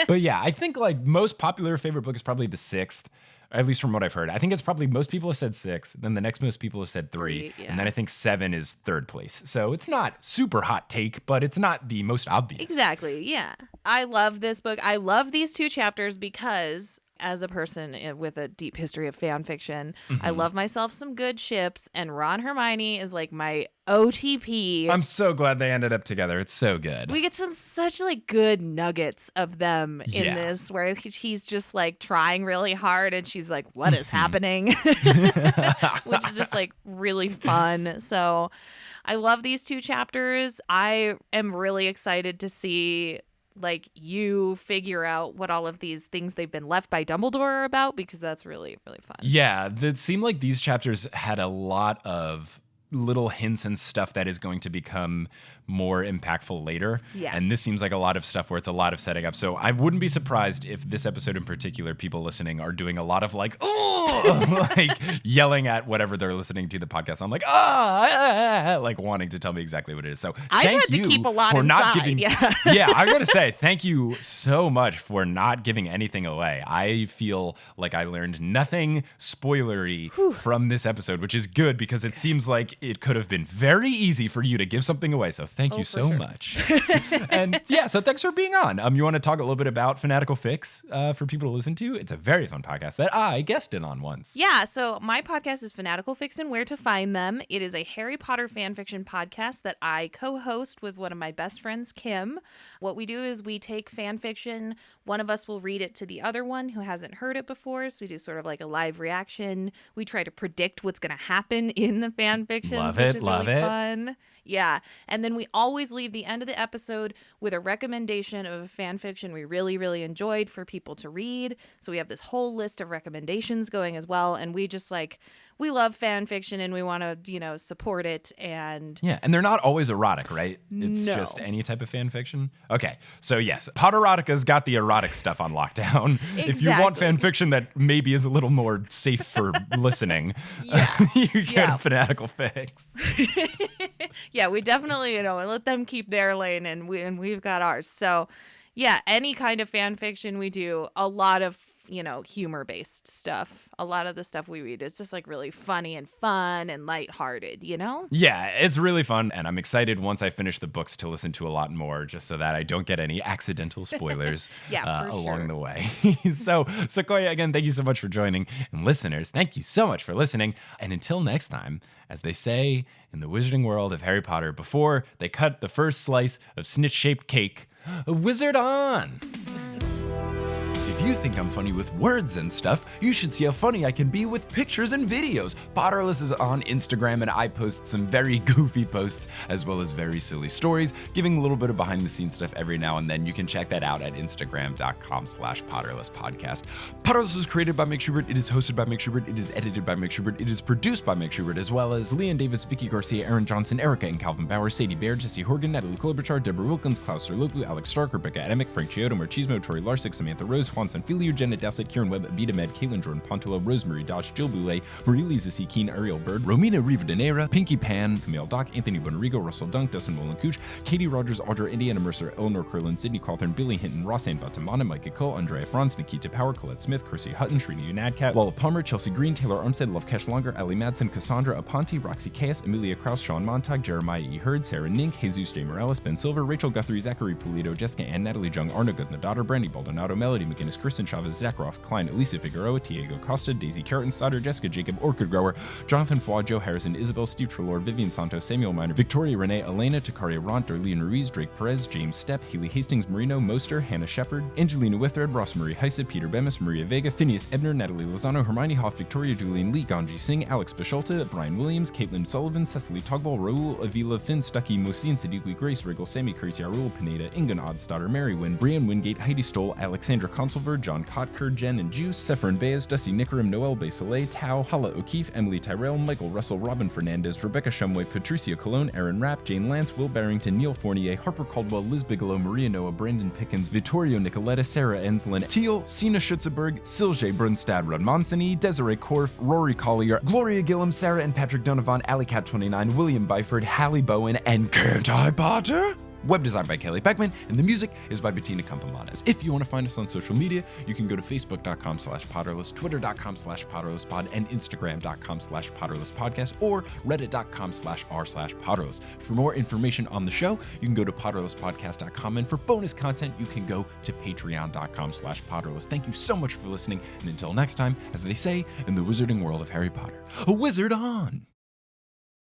Speaker 1: But yeah, I think like most popular favorite book is probably the 6th. At least from what I've heard. I think it's probably most people have said 6, then the next most people have said 3,
Speaker 2: yeah.
Speaker 1: and then I think 7 is 3rd place. So it's not super hot take, but it's not the most obvious.
Speaker 2: Exactly, yeah. I love this book. I love these 2 chapters because As a person with a deep history of fan fiction, I love myself some good ships, and Ron Hermione is like my OTP.
Speaker 1: I'm so glad they ended up together. It's so good.
Speaker 2: We get some such like good nuggets of them in this, where he's just like trying really hard, and she's like, "What is happening?" Which is just like really fun. So I love these 2 chapters. I am really excited to see like you figure out what all of these things they've been left by Dumbledore are about, because that's really, really fun.
Speaker 1: Yeah, it seemed like these chapters had a lot of little hints and stuff that is going to become more impactful later.
Speaker 2: Yes.
Speaker 1: And this seems like a lot of stuff where it's a lot of setting up. So I wouldn't be surprised if this episode in particular, people listening are doing a lot of like, oh, like yelling at whatever they're listening to the podcast. I'm like, like wanting to tell me exactly what it is. So
Speaker 2: I
Speaker 1: thank
Speaker 2: had to
Speaker 1: you
Speaker 2: keep a lot
Speaker 1: for
Speaker 2: inside.
Speaker 1: not giving.
Speaker 2: Yeah.
Speaker 1: Yeah, I gotta say, thank you so much for not giving anything away. I feel like I learned nothing spoilery from this episode, which is good because it seems like it could have been very easy for you to give something away. So thank you so much. And yeah, so thanks for being on. You want to talk a little bit about Fanatical Fics for people to listen to? It's a very fun podcast that I guested on once.
Speaker 2: Yeah, so my podcast is Fanatical Fics and Where to Find Them. It is a Harry Potter fanfiction podcast that I co-host with one of my best friends, Kim. What we do is we take fanfiction. One of us will read it to the other one who hasn't heard it before. So we do sort of like a live reaction. We try to predict what's going to happen in the fanfictions, which is really fun. Yeah. And then we always leave the end of the episode with a recommendation of a fan fiction we really, really enjoyed for people to read. So we have this whole list of recommendations going as well. And we just like, we love fan fiction and we want to, support it. And
Speaker 1: yeah, and they're not always erotic, right? It's just any type of fan fiction. Okay, so yes, Potterotica's got the erotic stuff on lockdown.
Speaker 2: Exactly.
Speaker 1: If you want fan fiction that maybe is a little more safe for listening, you get Fanatical Fics.
Speaker 2: Yeah, we definitely, let them keep their lane and we've got ours. So yeah, any kind of fan fiction we do, a lot of humor-based stuff. A lot of the stuff we read is just like really funny and fun and lighthearted,
Speaker 1: Yeah, it's really fun, and I'm excited once I finish the books to listen to a lot more, just so that I don't get any accidental spoilers along the way. So, Sequoia, again, thank you so much for joining, and listeners, thank you so much for listening, and until next time, as they say in the wizarding world of Harry Potter, before they cut the first slice of snitch-shaped cake, a wizard on! If you think I'm funny with words and stuff, you should see how funny I can be with pictures and videos. Potterless is on Instagram, and I post some very goofy posts as well as very silly stories, giving a little bit of behind the scenes stuff every now and then. You can check that out at instagram.com/potterlesspodcast. Potterless was created by Mick Schubert. It is hosted by Mick Schubert. It is edited by Mick Schubert. It is produced by Mick Schubert, as well as Leanne Davis, Vicky Garcia, Aaron Johnson, Erica and Calvin Bauer, Sadie Baer, Jesse Horgan, Natalie Klobuchar, Deborah Wilkins, Klaus Serlopu, Alex Stark, Rebecca Adamick, Frank Chiodo, Marchismo, Tori Larsick, Samantha Rose, Juan Sanfilio, Jenna Dowsett, Kieran Webb, Abita Med, Caitlin Jordan Pontillo, Rosemary Dodge, Jill Boulay, Marie Lisa C. Keen, Ariel Bird, Romina Rivadeneira, Pinky Pan, Camille Dock, Anthony Bonarigo, Russell Dunk, Dustin Mullen-Cooch, Katie Rogers, Audra, Indiana Mercer, Eleanor Curlin, Sydney Cawthorn, Billy Hinton, Rossane Batamana, Micah Cole, Andrea Franz, Nikita Power, Colette Smith, Kirsty Hutton, Srini Unadcat, Walla Palmer, Chelsea Green, Taylor Armstead, Lovekesh Longer, Ali Madsen, Cassandra Aponte, Roxy Caius, Amelia Krause, Sean Montag, Jeremiah E. Hurd, Sarah Nink, Jesus J. Morales, Ben Silver, Rachel Guthrie, Zachary Pulido, Jessica Ann, Natalie Jung, Arna Goodna-Daughter, Brandy Baldonado, Melody McGinnis, Kristen Chavez, Zach Ross, Klein, Elisa Figueroa, Diego Costa, Daisy Carton, Sauter, Jessica Jacob, Orchid Grower, Jonathan Foy, Joe Harrison, Isabel, Steve Trelaw, Vivian Santos, Samuel Miner, Victoria Renee, Elena, Takaria Ront, Darlene Ruiz, Drake Perez, James Stepp, Haley Hastings, Marino, Moster, Hannah Shepard, Angelina Withred, Ross Marie Heise, Peter Bemis, Maria Vega, Phineas Ebner, Natalie Lozano, Hermione Hoff, Victoria Julian Lee, Ganji Singh, Alex Bisholta, Brian Williams, Caitlin Sullivan, Cecily Togball, Raul Avila, Finn Stuckey, Mosin Sadiqui, Grace Riggle, Sammy Curtis, Arul Pineda, Ingan Oddsdaughter, Mary Wynn, Brian Wingate, Heidi Stoll, Alexandra Consulver, John Kotker, Jen and Juice, Sephron Baez, Dusty Nickeram, Noel Baselet, Tao, Hala O'Keefe, Emily Tyrell, Michael Russell, Robin Fernandez, Rebecca Shumway, Patricia Cologne, Aaron Rapp, Jane Lance, Will Barrington, Neil Fournier, Harper Caldwell, Liz Bigelow, Maria Noah, Brandon Pickens, Vittorio Nicoletta, Sarah Enslin, Teal, Sina Schutzeberg, Silje Brunstad Rodmansony, Desiree Korf, Rory Collier, Gloria Gillum, Sarah and Patrick Donovan, Alley Cat 29, William Byford, Hallie Bowen, and Can't I Potter? Web design by Kelly Beckman, and the music is by Bettina Campamanes. If you want to find us on social media, you can go to facebook.com/Potterless, twitter.com/PotterlessPod, and instagram.com/PotterlessPodcast, or reddit.com/r/Potterless. For more information on the show, you can go to potterlesspodcast.com, and for bonus content, you can go to patreon.com/Potterless. Thank you so much for listening, and until next time, as they say in the wizarding world of Harry Potter, a wizard on!